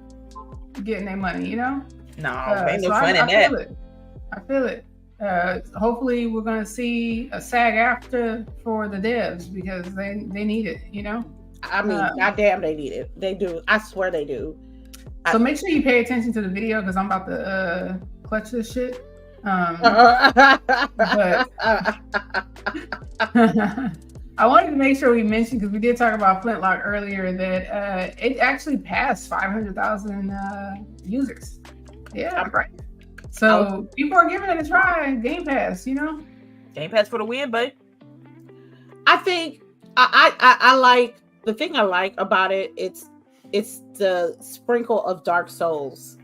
getting their money? You know? No, ain't no fun in that. I feel it. Hopefully, we're gonna see a SAG-AFTRA for the devs because they need it. You know? I mean, goddamn, they need it. They do. I swear they do. So make sure you pay attention to the video because I'm about to clutch this shit. But I wanted to make sure we mentioned, because we did talk about Flintlock earlier, that it actually passed 500,000 users. Yeah, right. So people are giving it a try. Game Pass, you know? Game Pass for the win, buddy. I think I like, the thing I like about it, it's the sprinkle of Dark Souls.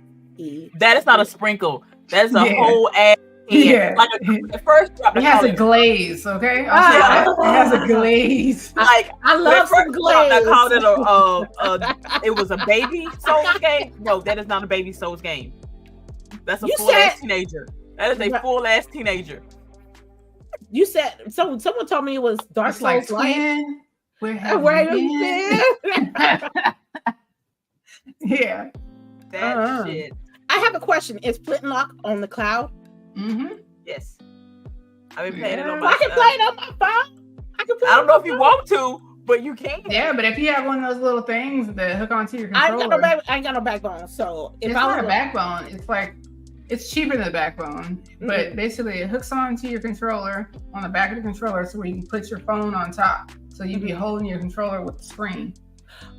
That is not a sprinkle. That's a whole ass. Yeah. Like the first drop, it has a glaze, okay? It has a glaze. Like, I love some glaze. I called it it was a baby Souls game. No, that is not a baby Souls game. That's a full ass teenager. That is a full ass teenager. You said someone told me it was Dark Souls like. Where have you been? Yeah. That shit. I have a question. Is Flintlock on the cloud? Mm-hmm. Yes. I've been playing it on my I can play it on my phone. I don't know if you want to, but you can. Yeah, but if you have one of those little things that hook onto your controller. I ain't got no backbone. So if it's not a backbone. It's like, it's cheaper than a backbone. But basically it hooks onto your controller on the back of the controller so where you can put your phone on top. So you'd be holding your controller with the screen.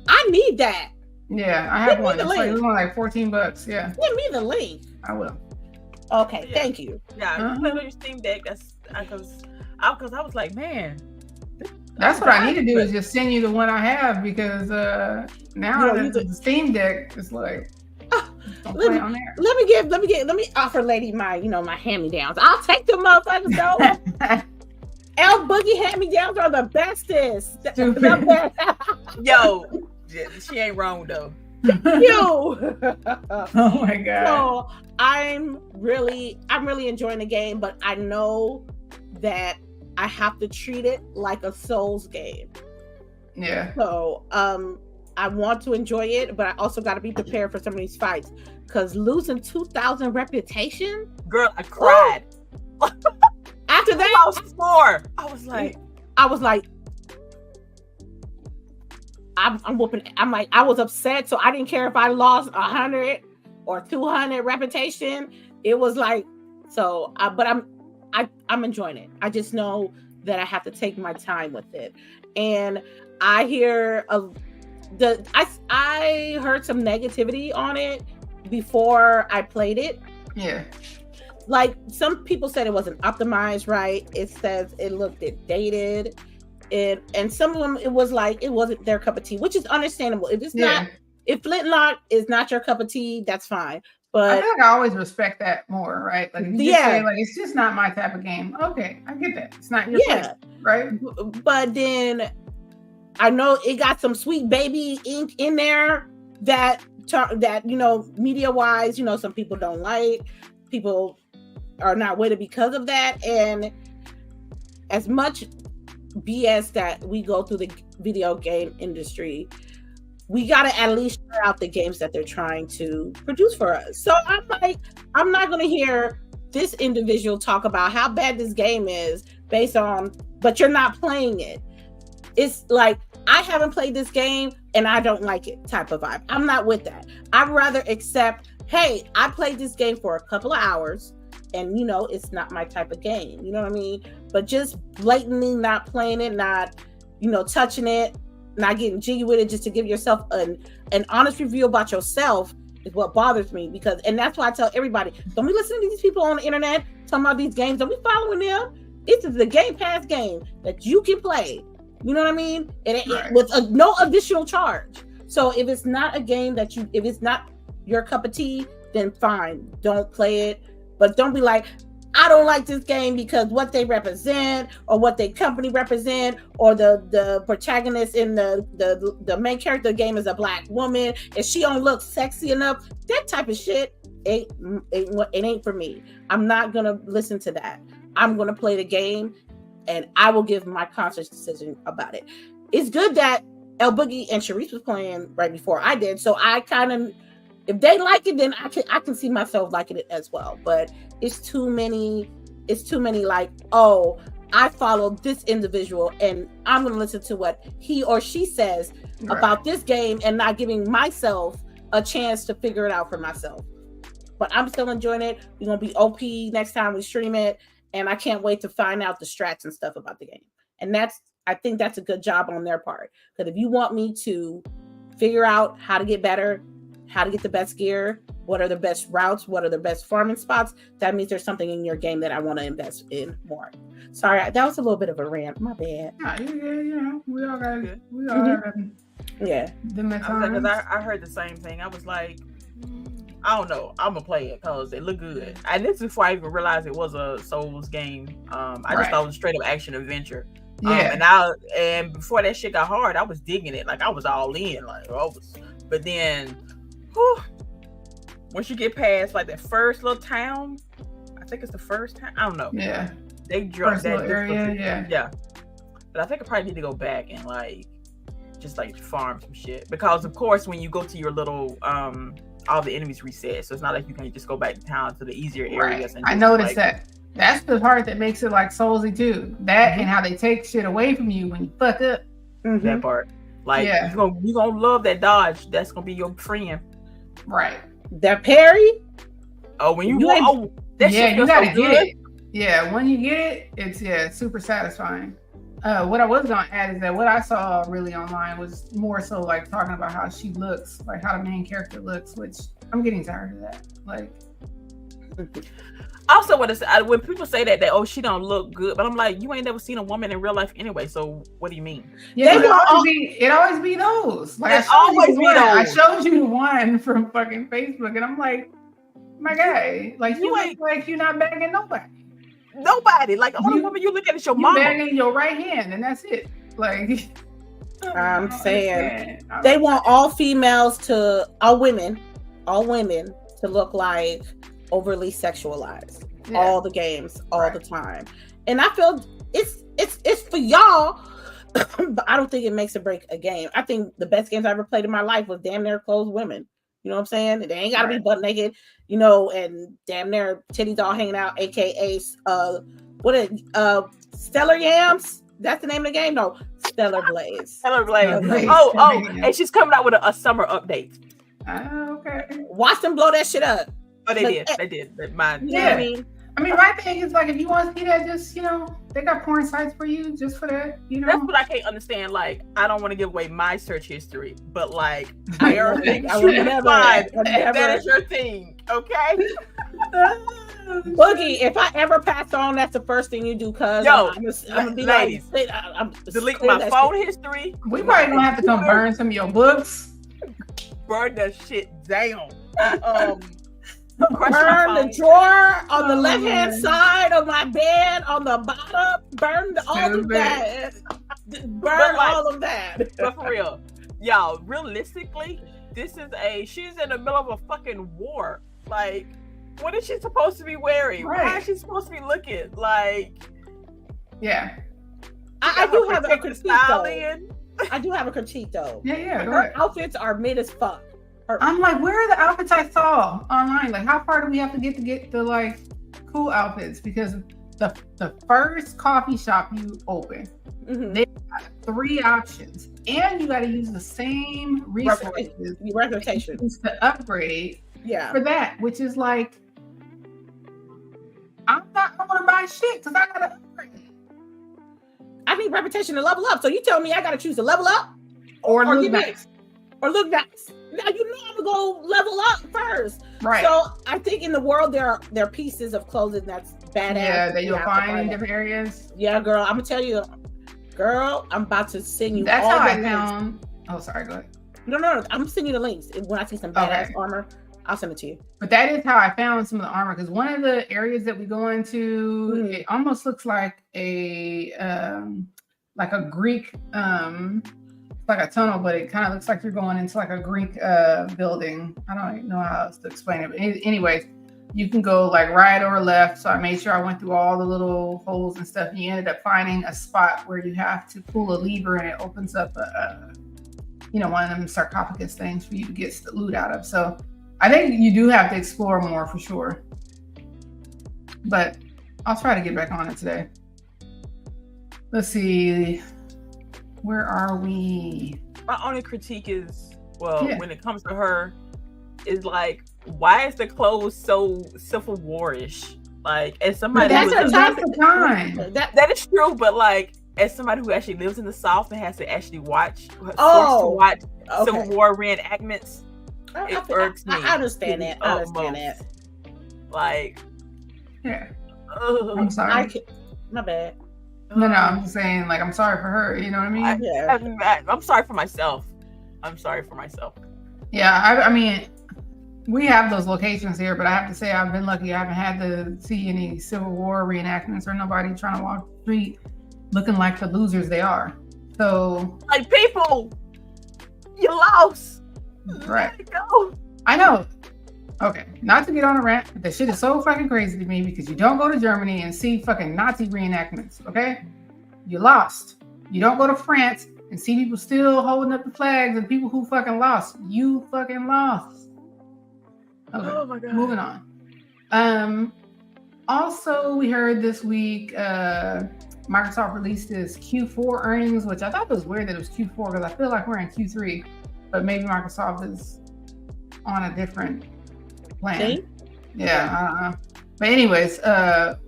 I need that. Yeah, I have one. It's like $14. Yeah. Give me the link. I will. Okay, thank you. Yeah, you play with your Steam Deck. That's because I was like, man. That's what I need to do is just send you the one I have, because now the Steam Deck is like, don't play on there. Let me offer Lady my hand-me-downs. I'll take them motherfuckers though. LBOOGIE hand-me-downs are the bestest. Yo, she ain't wrong though. You. Oh my god. So I'm really enjoying the game, but I know that I have to treat it like a Souls game. Yeah. So I want to enjoy it, but I also got to be prepared for some of these fights, because losing 2,000 reputation, girl, I cried. After that, I was like, I'm whooping. I'm like, I was upset, so I didn't care if I lost 100 or 200 reputation. It was like, so, but I'm enjoying it. I just know that I have to take my time with it. And I hear I heard some negativity on it before I played it. Yeah. Like, some people said it wasn't optimized right. It says it looked dated. And some of them, it was like it wasn't their cup of tea, which is understandable. If it's not, if Flintlock is not your cup of tea, that's fine. But I feel like I always respect that more, right? Like if you just say like it's just not my type of game. Okay, I get that. It's not your place, right? But then I know it got some Sweet Baby ink in there that media wise, some people don't like. People are not with it because of that. And as much BS that we go through the video game industry, we gotta at least shout out the games that they're trying to produce for us. So I'm like, I'm not gonna hear this individual talk about how bad this game is based on, but you're not playing it. It's like, I haven't played this game and I don't like it type of vibe. I'm not with that. I'd rather accept, hey, I played this game for a couple of hours and it's not my type of game. You know what I mean? But just blatantly not playing it, not, touching it, not getting jiggy with it just to give yourself an honest review about yourself is what bothers me. And that's why I tell everybody, don't be listening to these people on the internet talking about these games. Don't be following them. This is the Game Pass game that you can play. You know what I mean? With no additional charge. So if it's not a game if it's not your cup of tea, then fine, don't play it. But don't be like, I don't like this game because what they represent or what their company represent, or the protagonist in the main character of the game is a black woman and she don't look sexy enough. That type of shit it ain't for me. I'm not gonna listen to that. I'm gonna play the game and I will give my conscious decision about it. It's good that LBOOGIE and CHAREECE was playing right before I did, so I kind of, if they like it, then I can see myself liking it as well. But it's too many like, oh, I follow this individual and I'm going to listen to what he or she says about this game and not giving myself a chance to figure it out for myself. But I'm still enjoying it. We're going to be OP next time we stream it. And I can't wait to find out the strats and stuff about the game. And I think that's a good job on their part. Because if you want me to figure out how to get better, how to get the best gear, what are the best routes, what are the best farming spots, that means there's something in your game that I want to invest in more. Sorry, that was a little bit of a rant. My bad. We all got yeah. Because I heard the same thing. I was like, I don't know. I'm gonna play it because it looked good. And this is before I even realized it was a Souls game. I just thought it was straight up action adventure. And before that shit got hard, I was digging it. Like I was all in. But then, once you get past like that first little town, I think it's the first town. I don't know. Yeah. They dropped that area. Yeah. But I think I probably need to go back and just farm some shit, because of course when you go to your little all the enemies reset, so it's not like you can just go back to town to the easier areas. And I noticed that. That's the part that makes it like Soulsy too. That and how they take shit away from you when you fuck up. That part. You're gonna love that dodge. That's gonna be your friend. Right. That parry. Oh, when you you gotta get it. Yeah, when you get it, it's super satisfying. What I was gonna add is that what I saw really online was more so like talking about how she looks, like how the main character looks, which I'm getting tired of that. Like, also, when people say that she don't look good, but I'm like, you ain't never seen a woman in real life anyway. So what do you mean? Yeah, it always be those. Like I showed you the one from fucking Facebook, and I'm like, my guy, like you ain't like you're not bagging nobody. Nobody. Like the only woman you look at is your mama. You bagging your right hand, and that's it. Like I'm saying, they want all women to look like overly sexualized. All the games, all the time. And I feel it's for y'all, but I don't think it makes or break a game. I think the best games I ever played in my life was damn near clothed women. You know what I'm saying? They ain't gotta be butt naked, and damn near titties all hanging out, aka Stellar Yams? That's the name of the game? No, Stellar Blaze. Stellar Blaze. Oh, and she's coming out with a summer update. Okay. Watch them blow that shit up. Oh, they did. You know what I mean? My thing is like, if you want to see that, just they got porn sites for you just for that. That's what I can't understand. Like, I don't want to give away my search history, but like, there are things you can find. That is your thing, okay? Boogie, if I ever pass on, that's the first thing you do, cuz I'm gonna be ladies, I'm delete my phone history. We probably gonna have to come burn some of your books. Burn that shit down. Burn the drawer on the left-hand side of my bed, on the bottom. Burn all of that. Burn all of that. But for real, y'all, realistically, she's in the middle of a fucking war. Like, what is she supposed to be wearing? Right. How is she supposed to be looking? Like, yeah. I do have a critique though. I do have a critique though. Yeah. Her outfits are mid as fuck. I'm like, where are the outfits I saw online? Like, how far do we have to get the like cool outfits? Because the first coffee shop you open, they got 3 options, and you got to use the same reputation to upgrade. Yeah, for that, which is like, I want to buy shit because I gotta upgrade. I need reputation to level up. So you tell me I gotta choose to level up or look nice. Or look nice. Now you know I'm gonna go level up first. Right. So I think in the world there are pieces of clothing that's badass. Yeah, that you'll find in different areas. Yeah, girl. I'm gonna tell you, girl, I'm about to send you that's all how the I links. found. Oh, sorry, go ahead. No. I'm sending you the links. When I see some badass armor, I'll send it to you. But that is how I found some of the armor, because one of the areas that we go into, it almost looks like a Greek, like a tunnel, but it kind of looks like you're going into like a Greek building. I don't even know how else to explain it. But anyways, you can go like right or left. So I made sure I went through all the little holes and stuff. And you ended up finding a spot where you have to pull a lever and it opens up one of them sarcophagus things for you to get the loot out of. So I think you do have to explore more for sure. But I'll try to get back on it today. Let's see. Where are we? My only critique is, when it comes to her, is like, why is the clothes so Civil War-ish? Like, as somebody that's the time. That is true, but like, as somebody who actually lives in the South and has to actually watch Civil War reenactments, it irks me. I understand that. I understand that. Like, yeah. I'm sorry. My bad. No, I'm just saying, like, I'm sorry for her. You know what I mean? I'm sorry for myself. Yeah, I mean, we have those locations here, but I have to say I've been lucky. I haven't had to see any Civil War reenactments or nobody trying to walk the street looking like the losers they are. So, like, people, you lost. Right. Let it go. I know. Okay, not to get on a rant, but that shit is so fucking crazy to me because you don't go to Germany and see fucking Nazi reenactments, okay? You lost. You don't go to France and see people still holding up the flags and people who fucking lost. You fucking lost. Okay, oh my God. Moving on. Also, we heard this week Microsoft released this Q4 earnings, which I thought was weird that it was Q4 because I feel like we're in Q3, but maybe Microsoft is on a different plan. See? Yeah, I don't know. But anyways,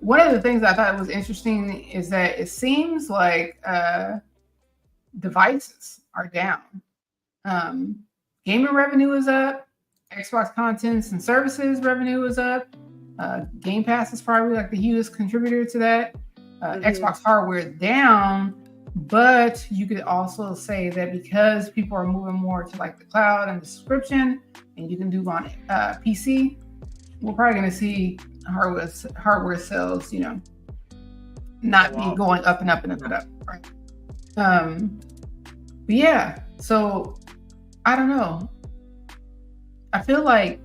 one of the things I thought was interesting is that it seems like devices are down. Gaming revenue is up. Xbox contents and services revenue is up. Game Pass is probably like the hugest contributor to that. Xbox hardware is down, but you could also say that because people are moving more to like the cloud and the subscription, and you can do on PC, we're probably going to see hardware sales, not be going up and up and up and up. Right? But yeah, so I don't know. I feel like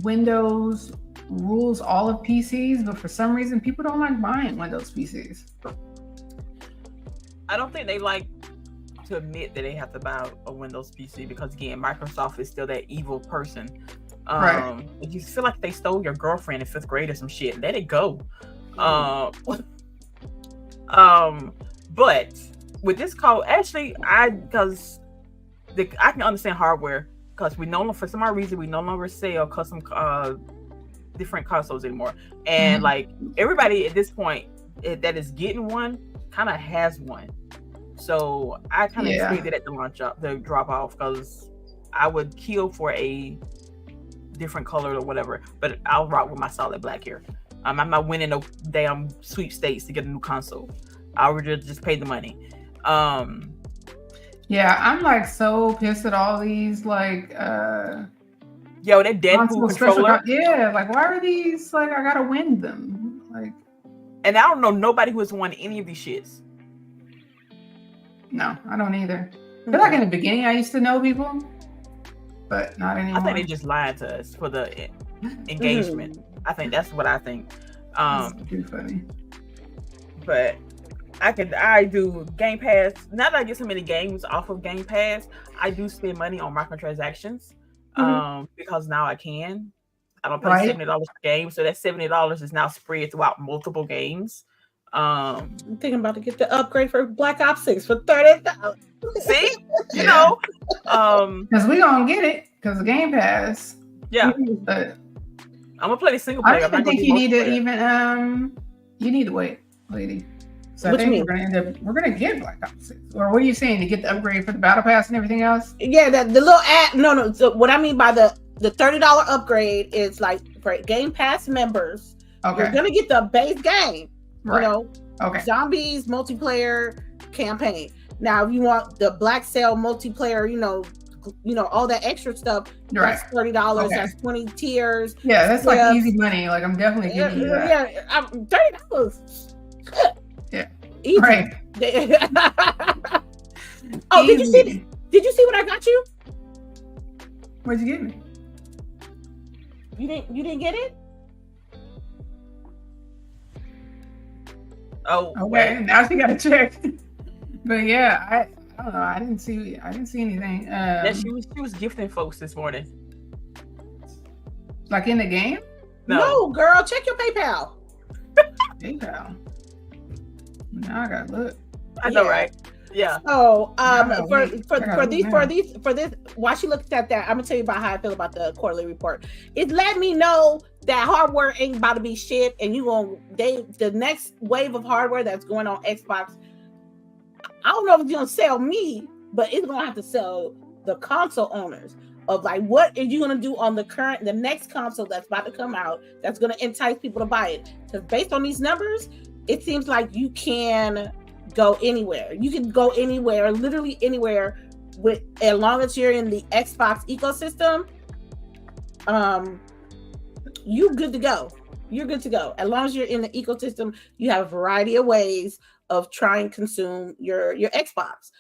Windows rules all of PCs, but for some reason, people don't like buying Windows PCs. I don't think they like to admit that they have to buy a Windows PC because, again, Microsoft is still that evil person. Right. If you feel like they stole your girlfriend in 5th grade or some shit, let it go. But with this call, actually, I can understand hardware because for some odd reason we no longer sell custom different consoles anymore, and like everybody at this point that is getting one kind of has one. So I kind of expected it to drop off because I would kill for a different color or whatever, but I'll rock with my solid black here. I'm not winning no damn sweepstakes to get a new console. I would just pay the money. Yeah, I'm like so pissed at all these like Yo, that Deadpool controller. Yeah, like why are these like I gotta win them? Like, and I don't know nobody who has won any of these shits. No, I don't either. But like in the beginning, I used to know people, but not anymore. I think they just lied to us for the engagement. I think that's what I think. That's too funny. But I do Game Pass. Not that I get so many games off of Game Pass, I do spend money on microtransactions because now I can. I don't pay $70 per game, so that $70 is now spread throughout multiple games. I'm thinking about to get the upgrade for Black Ops 6 for $30. See, you know, because we gonna get it because of Game Pass. Yeah, but I'm gonna play the single player. I don't think you need to even you need to wait, lady. So I think we're gonna get Black Ops 6. Or what are you saying, to get the upgrade for the Battle Pass and everything else? Yeah, the little ad. No. So what I mean by the $30 upgrade is like for Game Pass members. Okay. You're gonna get the base game. Right. You know, zombies multiplayer campaign. Now, if you want the Black Sail multiplayer, you know, all that extra stuff. That's $30. That's 20 tiers. Yeah, that's like easy money. Like I'm definitely giving you that. Yeah, $30. Yeah. Easy. Right. Oh, easy. Did you see what I got you? What'd you get me? You didn't get it? Oh, okay. Now she got to check. But yeah, I don't know. I didn't see anything. Yeah, she was gifting folks this morning. Like in the game? No, girl. Check your PayPal. PayPal. Now I gotta look. I know, right? Yeah. So, for this, while she looks at that, I'm gonna tell you about how I feel about the quarterly report. It let me know that hardware ain't about to be shit, and the next wave of hardware that's going on Xbox. I don't know if it's gonna sell me, but it's gonna have to sell the console owners. Of like, what are you gonna do on the next console that's about to come out that's gonna entice people to buy it? Because based on these numbers, it seems like you can go anywhere. You can go anywhere, literally anywhere, with as long as you're in the Xbox ecosystem. You're good to go. You're good to go. As long as you're in the ecosystem, you have a variety of ways of trying to consume your Xbox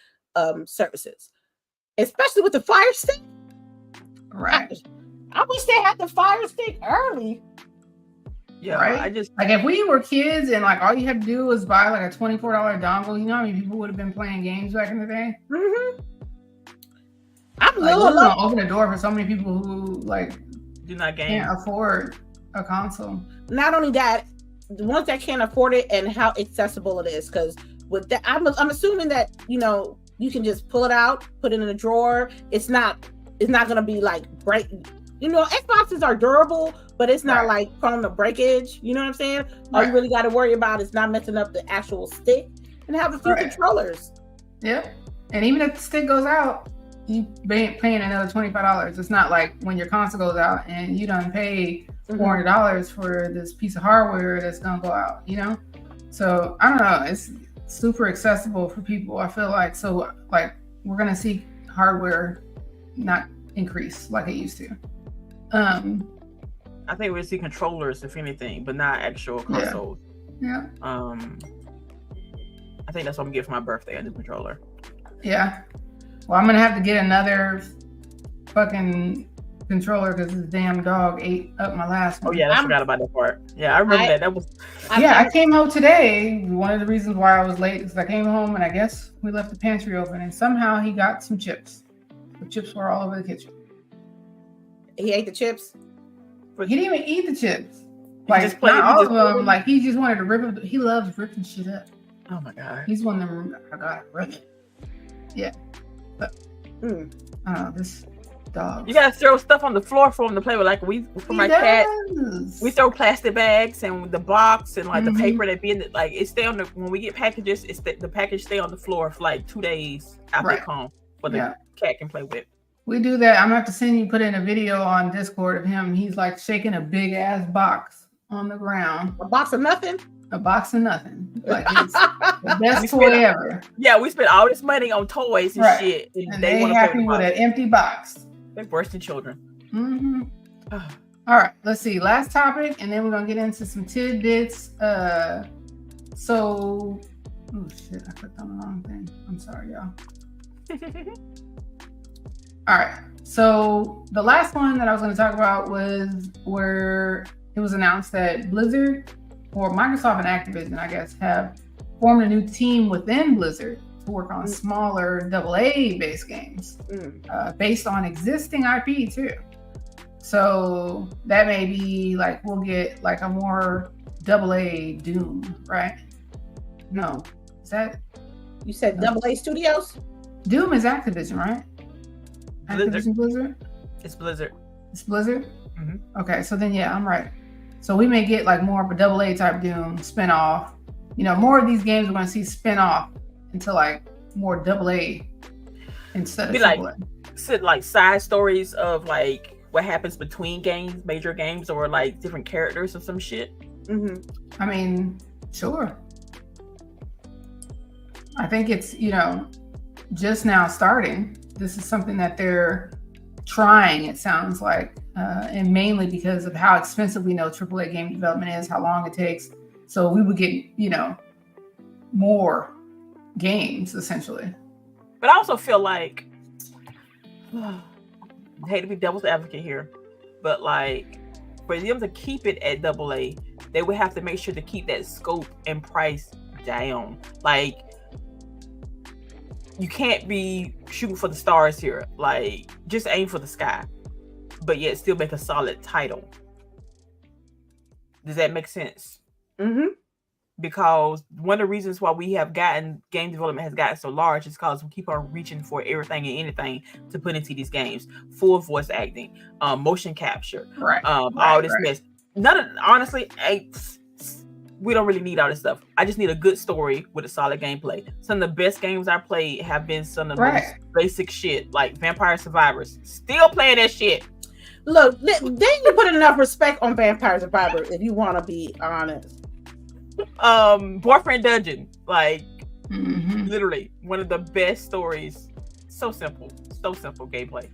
services, especially with the Fire Stick. Right. I wish they had the Fire Stick early. Yeah, right. I just like if we were kids and like all you had to do was buy like a $24 dongle. You know how many people would have been playing games back in the day? Mm-hmm. I'm gonna open the door for so many people who like do not can't afford a console. Not only that, the ones that can't afford it and how accessible it is. Because with that, I'm assuming that you can just pull it out, put it in a drawer. It's not gonna be like break. Xboxes are durable, but it's not like prone to breakage. You know what I'm saying? All you really got to worry about is not messing up the actual stick and have a few controllers. Yep. And even if the stick goes out, you ain't paying another $25. It's not like when your console goes out and you done paid $400 for this piece of hardware that's gonna go out. So I don't know. It's super accessible for people. I feel like we're gonna see hardware not increase like it used to. I think we'll see controllers if anything, but not actual consoles. Yeah. I think that's what I'm getting for my birthday, a new controller. Yeah. Well, I'm gonna have to get another fucking controller because this damn dog ate up my last one. Oh yeah, I forgot about that part. Yeah, I remember that. That was. I came home today. One of the reasons why I was late is I came home and I guess we left the pantry open and somehow he got some chips. The chips were all over the kitchen. He ate the chips? He didn't even eat the chips. Like, not all of them. Like, he just wanted to rip them. He loves ripping shit up. Oh, my God. He's one of them. I got to rip it. Yeah. But, I don't know, this dog. You got to throw stuff on the floor for him to play with. Like, for my cat, we throw plastic bags and the box and, like, the paper that be in it. Like, it stay on when we get packages, the package stay on the floor for, like, 2 days after it comes for the cat can play with. We do that. I'm gonna have to put in a video on Discord of him. He's like shaking a big ass box on the ground. A box of nothing? A box of nothing. Like it's the best toy ever. Yeah, we spent all this money on toys and shit. And they happy with an empty box. They're worse than children. Mm-hmm. All right, let's see. Last topic, and then we're gonna get into some tidbits. Oh shit, I clicked on the wrong thing. I'm sorry, y'all. All right. So the last one that I was going to talk about was where it was announced that Blizzard, or Microsoft and Activision, I guess, have formed a new team within Blizzard to work on smaller AA based games based on existing IP too. So that may be like we'll get like a more AA Doom, right? No, is that? You said AA Studios? Doom is Activision, right? Activision Blizzard? It's Blizzard. It's Blizzard? Mm-hmm. Okay, so then yeah, I'm right. So we may get like more of a AA type Doom spinoff. You know, more of these games we're going to see spinoff into like more AA instead of like side stories of like what happens between games, major games, or like different characters or some shit. Mm-hmm. I mean, sure. I think it's, you know, just now starting. This is something that they're trying, it sounds like, and mainly because of how expensive we know AAA game development is, how long it takes. So we would get, you know, more games essentially. But I also feel like, I hate to be devil's advocate here, but like for them to keep it at AA, they would have to make sure to keep that scope and price down. Like, you can't be shooting for the stars here. Like, just aim for the sky, but yet still make a solid title. Does that make sense? Mm-hmm. Because one of the reasons why we have gotten game development has gotten so large is because we keep on reaching for everything and anything to put into these games. Full voice acting, motion capture, all this mess. Honestly, we don't really need all this stuff. I just need a good story with a solid gameplay. Some of the best games I played have been some of the most basic shit, like Vampire Survivors. Still playing that shit. Look, then you put enough respect on Vampire Survivor if you want to be honest. Boyfriend Dungeon, like literally one of the best stories. So simple gameplay.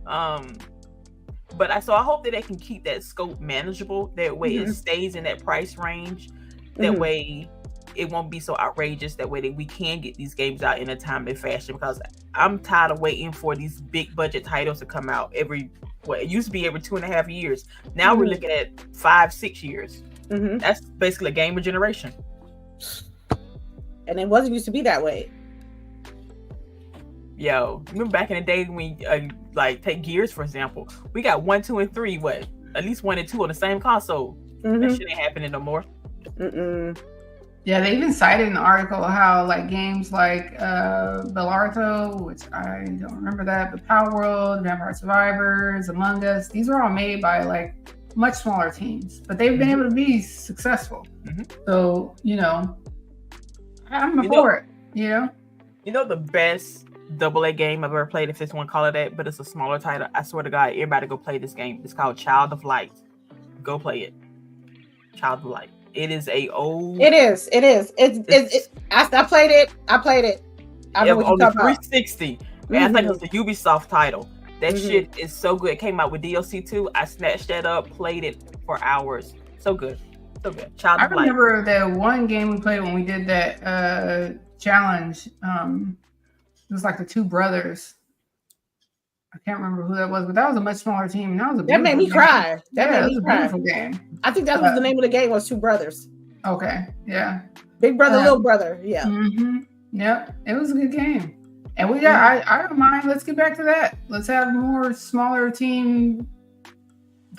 But I hope that they can keep that scope manageable. That way it stays in that price range. That way it won't be so outrageous. That way that we can get these games out in a timely fashion. Because I'm tired of waiting for these big budget titles to come out it used to be every 2.5 years. Now we're looking at 5-6 years. That's basically a game of generation. And it wasn't used to be that way. Yo, remember back in the day when like take Gears for example, we got 1, 2, and 3. At least 1 and 2 on the same console. That shit ain't happening no more. Yeah, they even cited in the article how like games like Bellarto, which I don't remember that, but Power World, Vampire Survivors, Among Us, these were all made by like much smaller teams, but they've been able to be successful. So, you know, I'm for it, you know? You know the best AA game I've ever played, if this one call it that, but it's a smaller title. I swear to God, everybody go play this game. It's called Child of Light. Go play it. Child of Light. It is a old. It is. I played it. I know what you're on the talking 360. About. Man, I think it was the Ubisoft title. That shit is so good. It came out with DLC 2. I snatched that up, played it for hours. So good. So good. Child of Light. I remember that one game we played when we did that challenge. It was like the two brothers. I can't remember who that was, but that was a much smaller team. That made me cry. That made me cry. Beautiful game. I think that was the name of the game, was Two Brothers. Okay, yeah. Big brother, little brother. Yeah. Yep, it was a good game. And I don't mind. Let's get back to that. Let's have more smaller team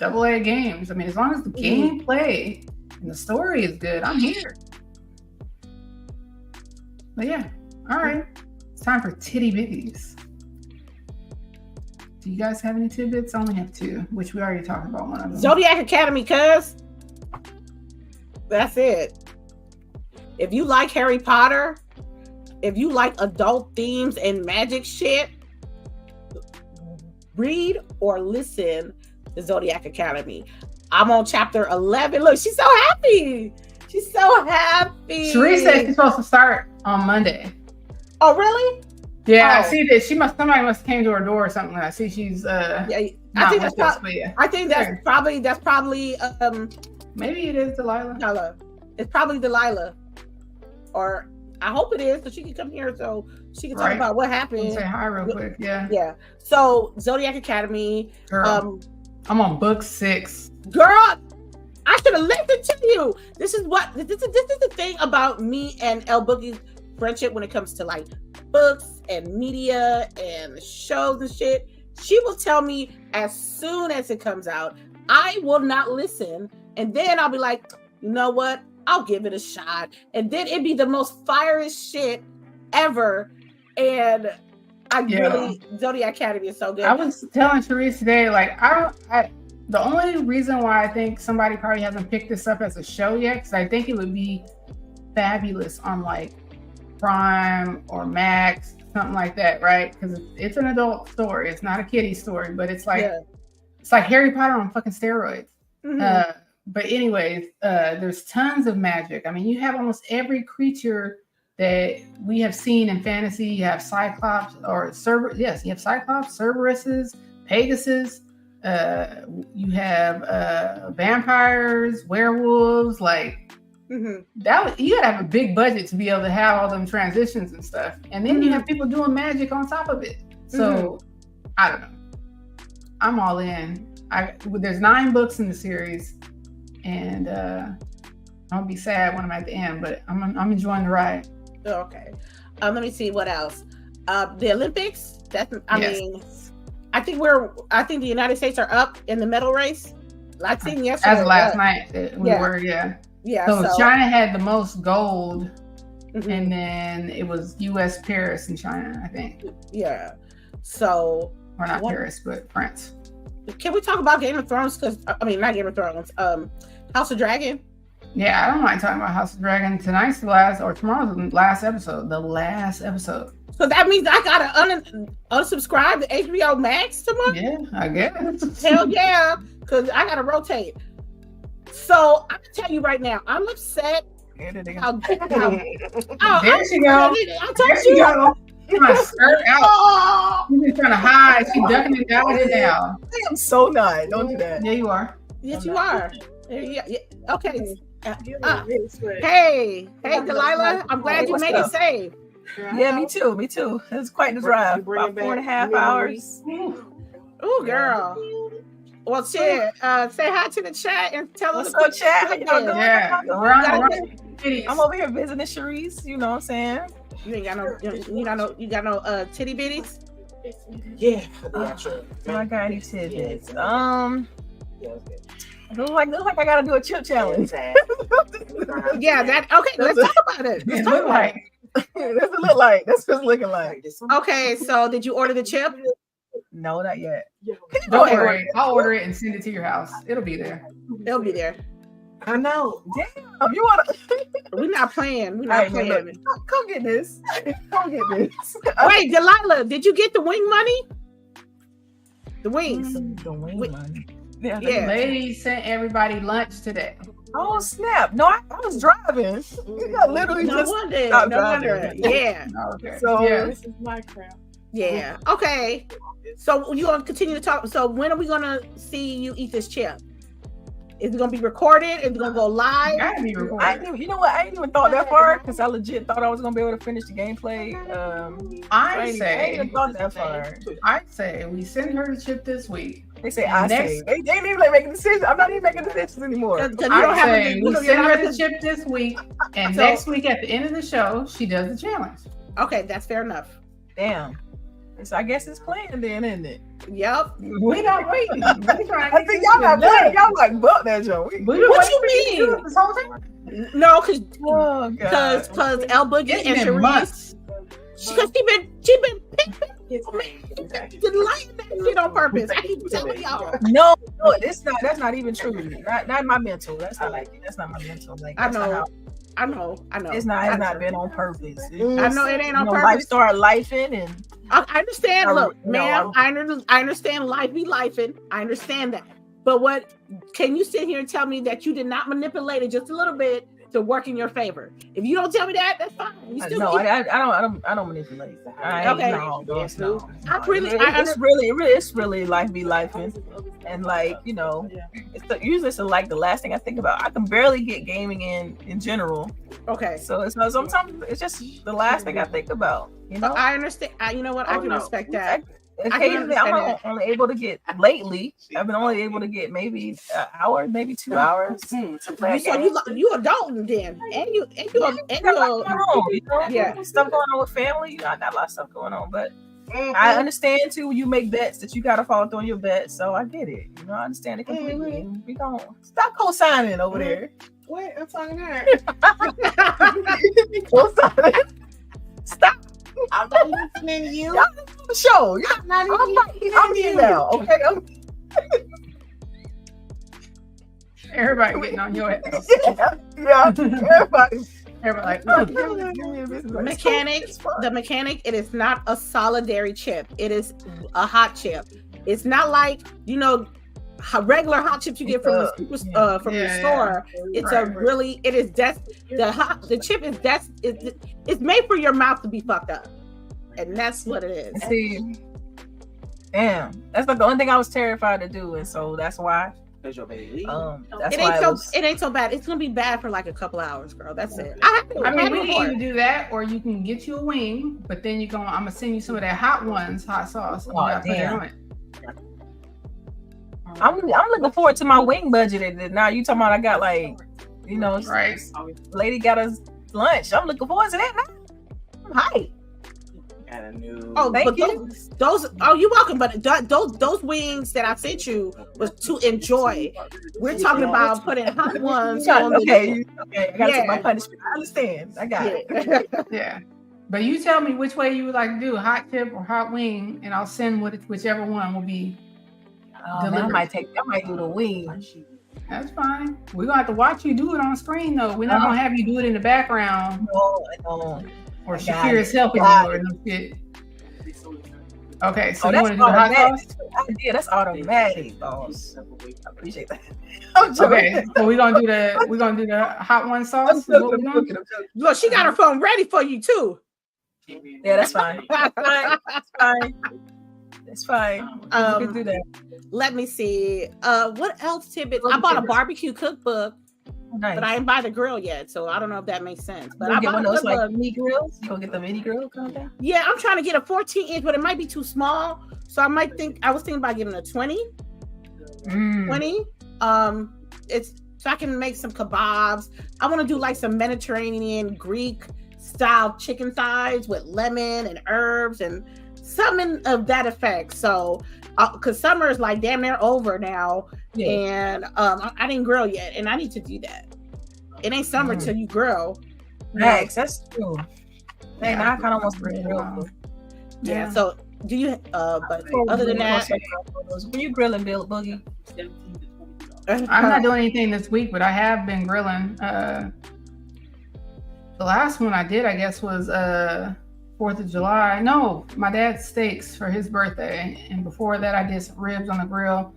AA games. I mean, as long as the gameplay and the story is good, I'm here. But yeah, all right. It's time for titty bitties. Do you guys have any tidbits? I only have 2, which we already talked about one of them. Zodiac Academy, cuz. That's it. If you like Harry Potter, if you like adult themes and magic shit, read or listen to Zodiac Academy. I'm on chapter 11. Look, she's so happy. She's so happy. CHAREECE said she's supposed to start on Monday. Oh, really? Yeah, I see that somebody must have came to her door or something. I see she's yeah, I think with that's this, but yeah. I think that's probably maybe it is Delilah. It's probably Delilah, or I hope it is, so she can come here so she can talk about what happened. Say hi real quick. Yeah. So Zodiac Academy. Girl, I'm on book 6. Girl, I should have listened to you. This is the thing about me and LBOOGIE's friendship when it comes to like books and media and shows and shit. She will tell me as soon as it comes out. I will not listen, and then I'll be like, you know what? I'll give it a shot, and then it'd be the most fierest shit ever. And really, Zodiac Academy is so good. I was telling CHAREECE today, like the only reason why I think somebody probably hasn't picked this up as a show yet, because I think it would be fabulous on like Prime or Max, something like that, right? Because it's an adult story. It's not a kiddie story, but it's like it's like Harry Potter on fucking steroids. Mm-hmm. But anyways, there's tons of magic. I mean, you have almost every creature that we have seen in fantasy. You have Cyclops you have Cyclops, Cerberuses, Pegasus. You have vampires, werewolves, like you gotta have a big budget to be able to have all them transitions and stuff. And then you have people doing magic on top of it. So I don't know. I'm all in. There's 9 books in the series, and I'll be sad when I'm at the end, but I'm enjoying the ride. Okay. Let me see what else. The Olympics. I think the United States are up in the medal race. I seen yesterday. As last night we were, Yeah. So China had the most gold, and then it was U.S., Paris, and China, I think. Yeah. So. Or not Paris, but France. Can we talk about Game of Thrones? Not Game of Thrones. House of Dragon. Yeah, I don't mind talking about House of Dragon. Tomorrow's the last episode. The last episode. So that means I gotta unsubscribe to HBO Max tomorrow? Yeah, I guess. Hell yeah, because I gotta rotate. So I'm gonna tell you right now, I'm upset. There she go. I told you. She's trying to skirt out. She's trying to hide. She's ducking it down now. I am so not. Don't do that. Yeah, you are. Yes, you are. Yeah. Okay. Hey, Delilah. I'm glad you made it safe. Yeah, me too. It's quite the drive. About 4.5 hours. Ooh, girl. Well, shit. Say hi to the chat and tell us. What's up, chat? How y'all doing? Yeah, I'm over here visiting CHAREECE. You know what I'm saying? You ain't got no titty bitties? Yeah. I got any tidbits. Looks like I gotta do a chip challenge. Yeah, okay, let's talk about it. Let's talk about it. That's what it's looking like. Okay, so did you order the chip? No, not yet. Don't worry. I'll order it and send it to your house. It'll be there. It'll be there. I know. Damn, you wanna? We're not playing. Come get this. Wait, Delilah, did you get the wing money? The wings. The wing money. Yeah. The lady sent everybody lunch today. Oh snap! No, I was driving. I literally no just wonder. stopped No driving. wonder. Yeah. Okay. So this is my crap. Yeah. Okay. So you gonna continue to talk? So when are we gonna see you eat this chip? Is it gonna be recorded? Is it gonna go live? Gotta be recorded. You know what? I ain't even thought that far because I legit thought I was gonna be able to finish the gameplay. I ain't even thought that far. I'd say we send her the chip this week. They say say. They ain't even like making decisions. I'm not even making decisions anymore. I'd say we send her the chip this week, and next week at the end of the show, she does the challenge. Okay, that's fair enough. Damn. So I guess it's planned then, isn't it? Yep. We not waiting. I think y'all not playing. Y'all like buck that joke. What you mean? This whole time? No, because LBOOGIE and CHAREECE, because she been denying that shit on purpose. I keep telling y'all. No, that's not even true. Not my mental. That's not my mental. Like I know. It's not been on purpose. I know it ain't on purpose. Life start lifing and I understand. Look, ma'am, I understand life be lifing. I understand that. But what can you sit here and tell me that you did not manipulate it just a little bit to work in your favor. If you don't tell me that, that's fine. You still no, I don't manipulate. Okay. No. It's really life be life, and like usually it's like the last thing I think about. I can barely get gaming in general. Okay. So it's sometimes it's just the last thing I think about. I understand. You know what? I can respect that. Occasionally, I'm only able to get lately. I've been only able to get maybe an hour, maybe 2 hours. So you adulting then, and you stuff going on with family. I got a lot of stuff going on, but I understand too. You make bets that you gotta follow through on your bets, so I get it. I understand it completely. We gonna stop co-signing over there. Wait, I'm talking her. Co-signing. Stop. I'm not listening to you. Y'all on the show. I'm not even now. Okay. Everybody getting on your ass. Yeah. Everybody like, the mechanic, it is not a solidary chip. It is a hot chip. It's not like, regular hot chips you get from the store. It's the chip is it's made for your mouth to be fucked up. And that's what it is. See, damn, that's like the only thing I was terrified to do, and so that's why. It ain't so bad. It's gonna be bad for like a couple hours, girl. That's it. We can either do that, or you can get you a wing, but then I'm gonna send you some of that hot sauce. Oh, damn. I'm looking forward to my wing budget. Now you talking about I got right. Lady got us lunch. I'm looking forward to that now. I'm hyped. Thank you. You're welcome. But those wings that I sent you was to enjoy. We're talking about putting hot ones on. Okay. I gotta take my punishment. I understand. I got it. Yeah. But you tell me which way you would like to do, hot tip or hot wing, and I'll send whichever one will be. I might do the wing. That's fine. We're gonna have to watch you do it on screen though. We're not gonna have you do it in the background. No. Or Shakira's helping you or no shit. Okay, so you want to do the hot sauce? Yeah, that's automatic, boss. I appreciate that. Okay, so we're gonna do the hot one sauce. Look, she got her phone ready for you too. Yeah, that's fine. It's fine. We can do that. Let me see. What else tidbits? I bought a barbecue cookbook, but I didn't buy the grill yet, so I don't know if that makes sense. But I bought one of those like mini grills. You gonna get the mini grill kind of thing? Yeah, I'm trying to get a 14-inch, but it might be too small. So I was thinking about getting a 20. 20. It's so I can make some kebabs. I want to do like some Mediterranean Greek style chicken thighs with lemon and herbs and something of that effect. So because summer is like damn near over now, and I didn't grill yet, and I need to do that. It ain't summer till you grill. Max, that's true. Man, I kind of want to grill. Yeah. So do you? But other than that, when you grilling, Boogie? I'm not doing anything this week, but I have been grilling. The last one I did, I guess, was 4th of July. No, my dad's steaks for his birthday, and before that I did some ribs on the grill.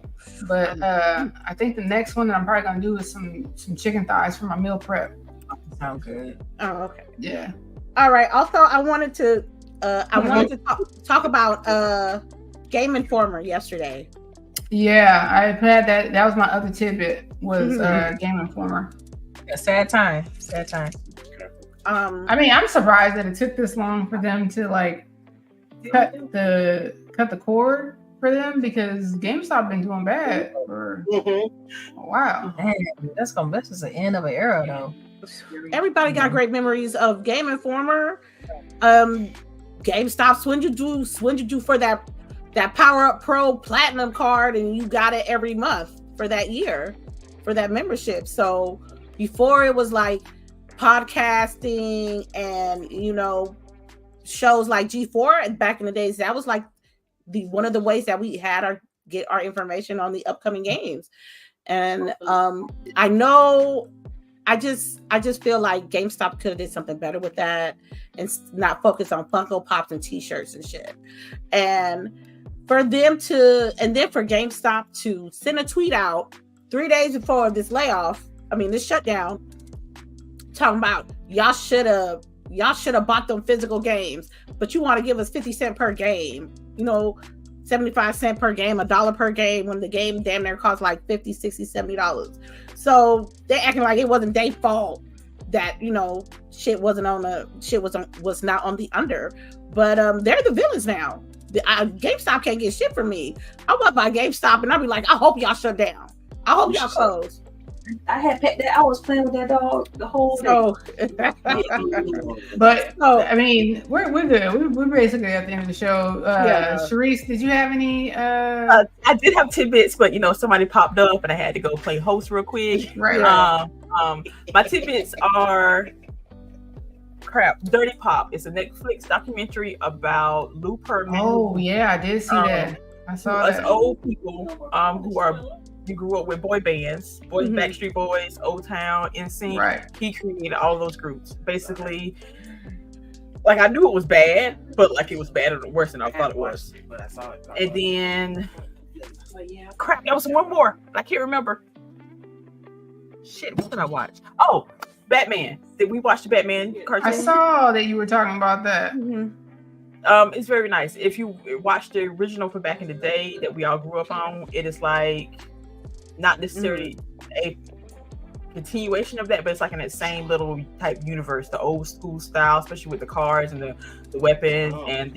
But I think the next one that I'm probably gonna do is some chicken thighs for my meal prep. Sounds good. Oh, okay. Yeah. All right. Also, I wanted to talk about Game Informer yesterday. Yeah, I've had that. That was my other tidbit was Game Informer. A sad time. I mean, I'm surprised that it took this long for them to like cut the cord for them, because GameStop been doing bad for a while. Man, this is the end of an era though. Everybody got great memories of Game Informer. GameStop swindled you for that Power Up Pro Platinum card, and you got it every month for that year for that membership. So before it was like podcasting and shows like G4, and back in the days that was like one of the ways that we had get our information on the upcoming games. And I just feel like GameStop could have did something better with that and not focus on Funko Pops and t-shirts and shit. And for GameStop to send a tweet out 3 days before this shutdown, talking about y'all should have bought them physical games, but you want to give us 50 cents per game, 75 cents per game, $1 per game, when the game damn near costs like $50, $60, $70. So they acting like it wasn't their fault that shit was not on the under. But they're the villains now. GameStop can't get shit from me. I walk by GameStop and I'll be like, I hope y'all shut down. I hope y'all close. I had pet that. I was playing with that dog the whole day. But I mean, we're good. We're basically at the end of the show. CHAREECE, did you have any? I did have tidbits, but somebody popped up and I had to go play host real quick. Right. My tidbits are Dirty Pop. It's a Netflix documentary about Lou Pearlman. Oh yeah, I did see that. I saw that. Old people who grew up with boy bands, Backstreet Boys, Old Town, NSYNC. Right. He created all those groups. Basically, like I knew it was bad, but like it was better or worse than I thought it was. And then there was one more. I can't remember. Shit, what did I watch? Oh, Batman. Did we watch the Batman cartoon? I saw that you were talking about that. It's very nice. If you watch the original from back in the day that we all grew up on, it is like not necessarily a continuation of that, but it's like in that same little type universe, the old school style, especially with the cars and the weapons and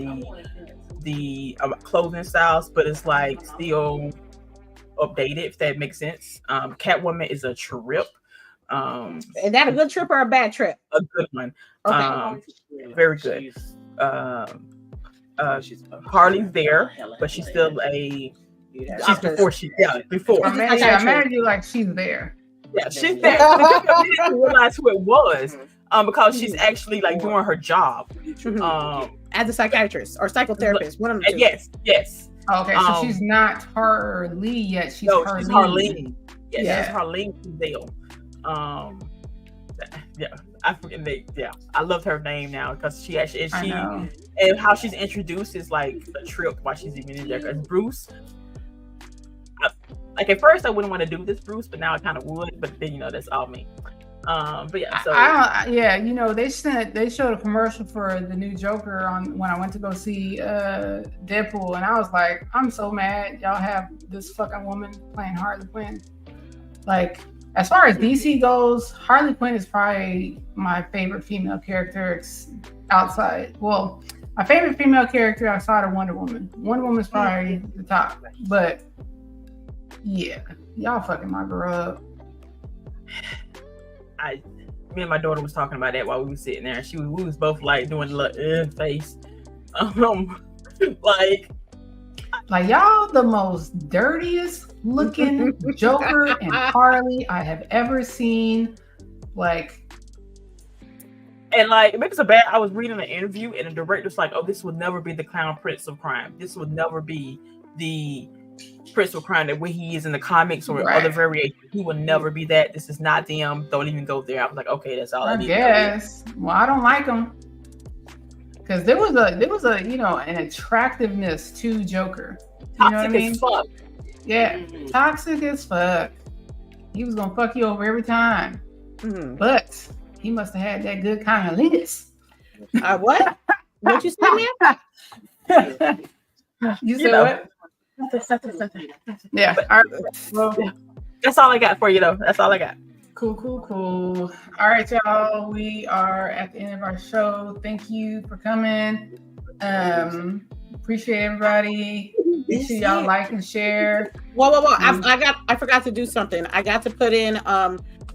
the clothing styles, but it's like still updated, if that makes sense. Catwoman is a trip. Is that a good trip or a bad trip? A good one. Okay. Very good. Harley's there, but she's still before. I imagine you like she's there. Yeah, she's there. I didn't realize who it was because she's actually like doing her job as a psychiatrist or psychotherapist. One of the two. Yes. Okay, so she's not Harley yet. She's Harleen. Yeah, she's Harleen Dale. I forget. I love her name now because she actually and how she's introduced is like a trip while she's even in there. Because Bruce, like at first I wouldn't want to do this Bruce, but now I kind of would. But then that's all me. But yeah, so they showed a commercial for the new Joker when I went to go see Deadpool, and I was like, I'm so mad y'all have this fucking woman playing Harley Quinn. Like, as far as DC goes, Harley Quinn is probably my favorite female character outside. Well, my favorite female character outside of Wonder Woman. Wonder Woman's probably the top, but yeah, y'all fucking my girl up. Me and my daughter was talking about that while we were sitting there. We was both like doing the face, like y'all the most dirtiest looking Joker and Harley I have ever seen. And like it makes it bad. I was reading an interview and the director's like, "Oh, this will never be the clown prince of crime. This will never be the prince of crime that way he is in the comics or other variations. He will never be that. This is not them. Don't even go there." I was like, "Okay, that's all I need." Guess. Well, I don't like him because there was a an attractiveness to Joker. You know what I mean? As fuck. Yeah, toxic as fuck. He was gonna fuck you over every time, but he must have had that good kind of lingus. What? What you said, man? You said what? Nothing. Yeah. All right. Well, that's all I got for you, though. That's all I got. Cool. All right, y'all. We are at the end of our show. Thank you for coming. Appreciate everybody. Make sure y'all like and share. Whoa. I forgot to do something. I got to put in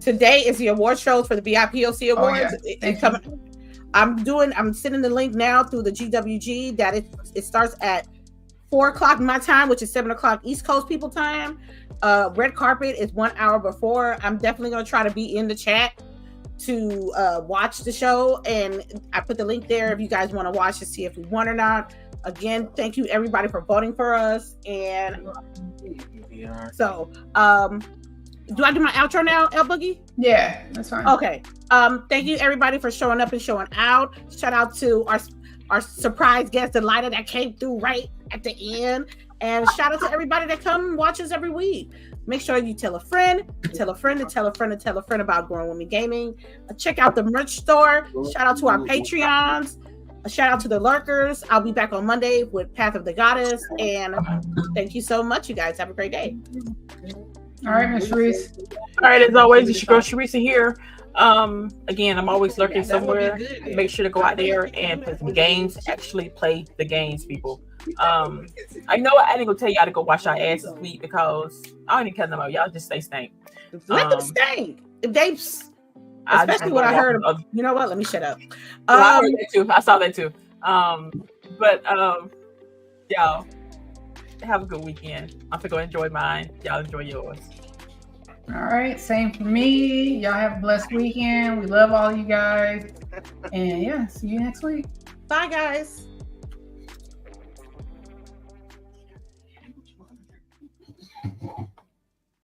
today is the award shows for the BIPOC awards. It's coming. I'm sending the link now through the GWG that it starts at 4:00 my time, which is 7:00 East Coast people time. Red carpet is 1 hour before. I'm definitely going to try to be in the chat to watch the show, and I put the link there if you guys want to watch to see if we won or not. Again, thank you everybody for voting for us. And so, do I do my outro now, LBOOGIE? Yeah, that's fine. Okay. Thank you everybody for showing up and showing out. Shout out to our surprise guest, DELILAH, that came through right at the end. And shout out to everybody that come and watch us every week. Make sure you tell a friend, tell a friend, and tell a friend, and tell a friend about Grown Women Gaming. Check out the merch store. Shout out to our Patreons. A shout out to the lurkers. I'll be back on Monday with Path of the Goddess. And thank you so much, you guys. Have a great day. All right, Miss CHAREECE. All right, as always, it's your girl CHAREECE here. Again, I'm always lurking somewhere. Make sure to go out there and play some games. Actually play the games, people. I know I didn't go tell y'all to go wash our ass this week because I don't even care no more. Y'all just stay stank. Let them stink. If they, especially what I heard. You know what? Let me shut up. I heard that too. I saw that too. But y'all have a good weekend. I'm gonna go enjoy mine. Y'all enjoy yours. All right, same for me. Y'all have a blessed weekend. We love all you guys. And yeah, see you next week. Bye, guys.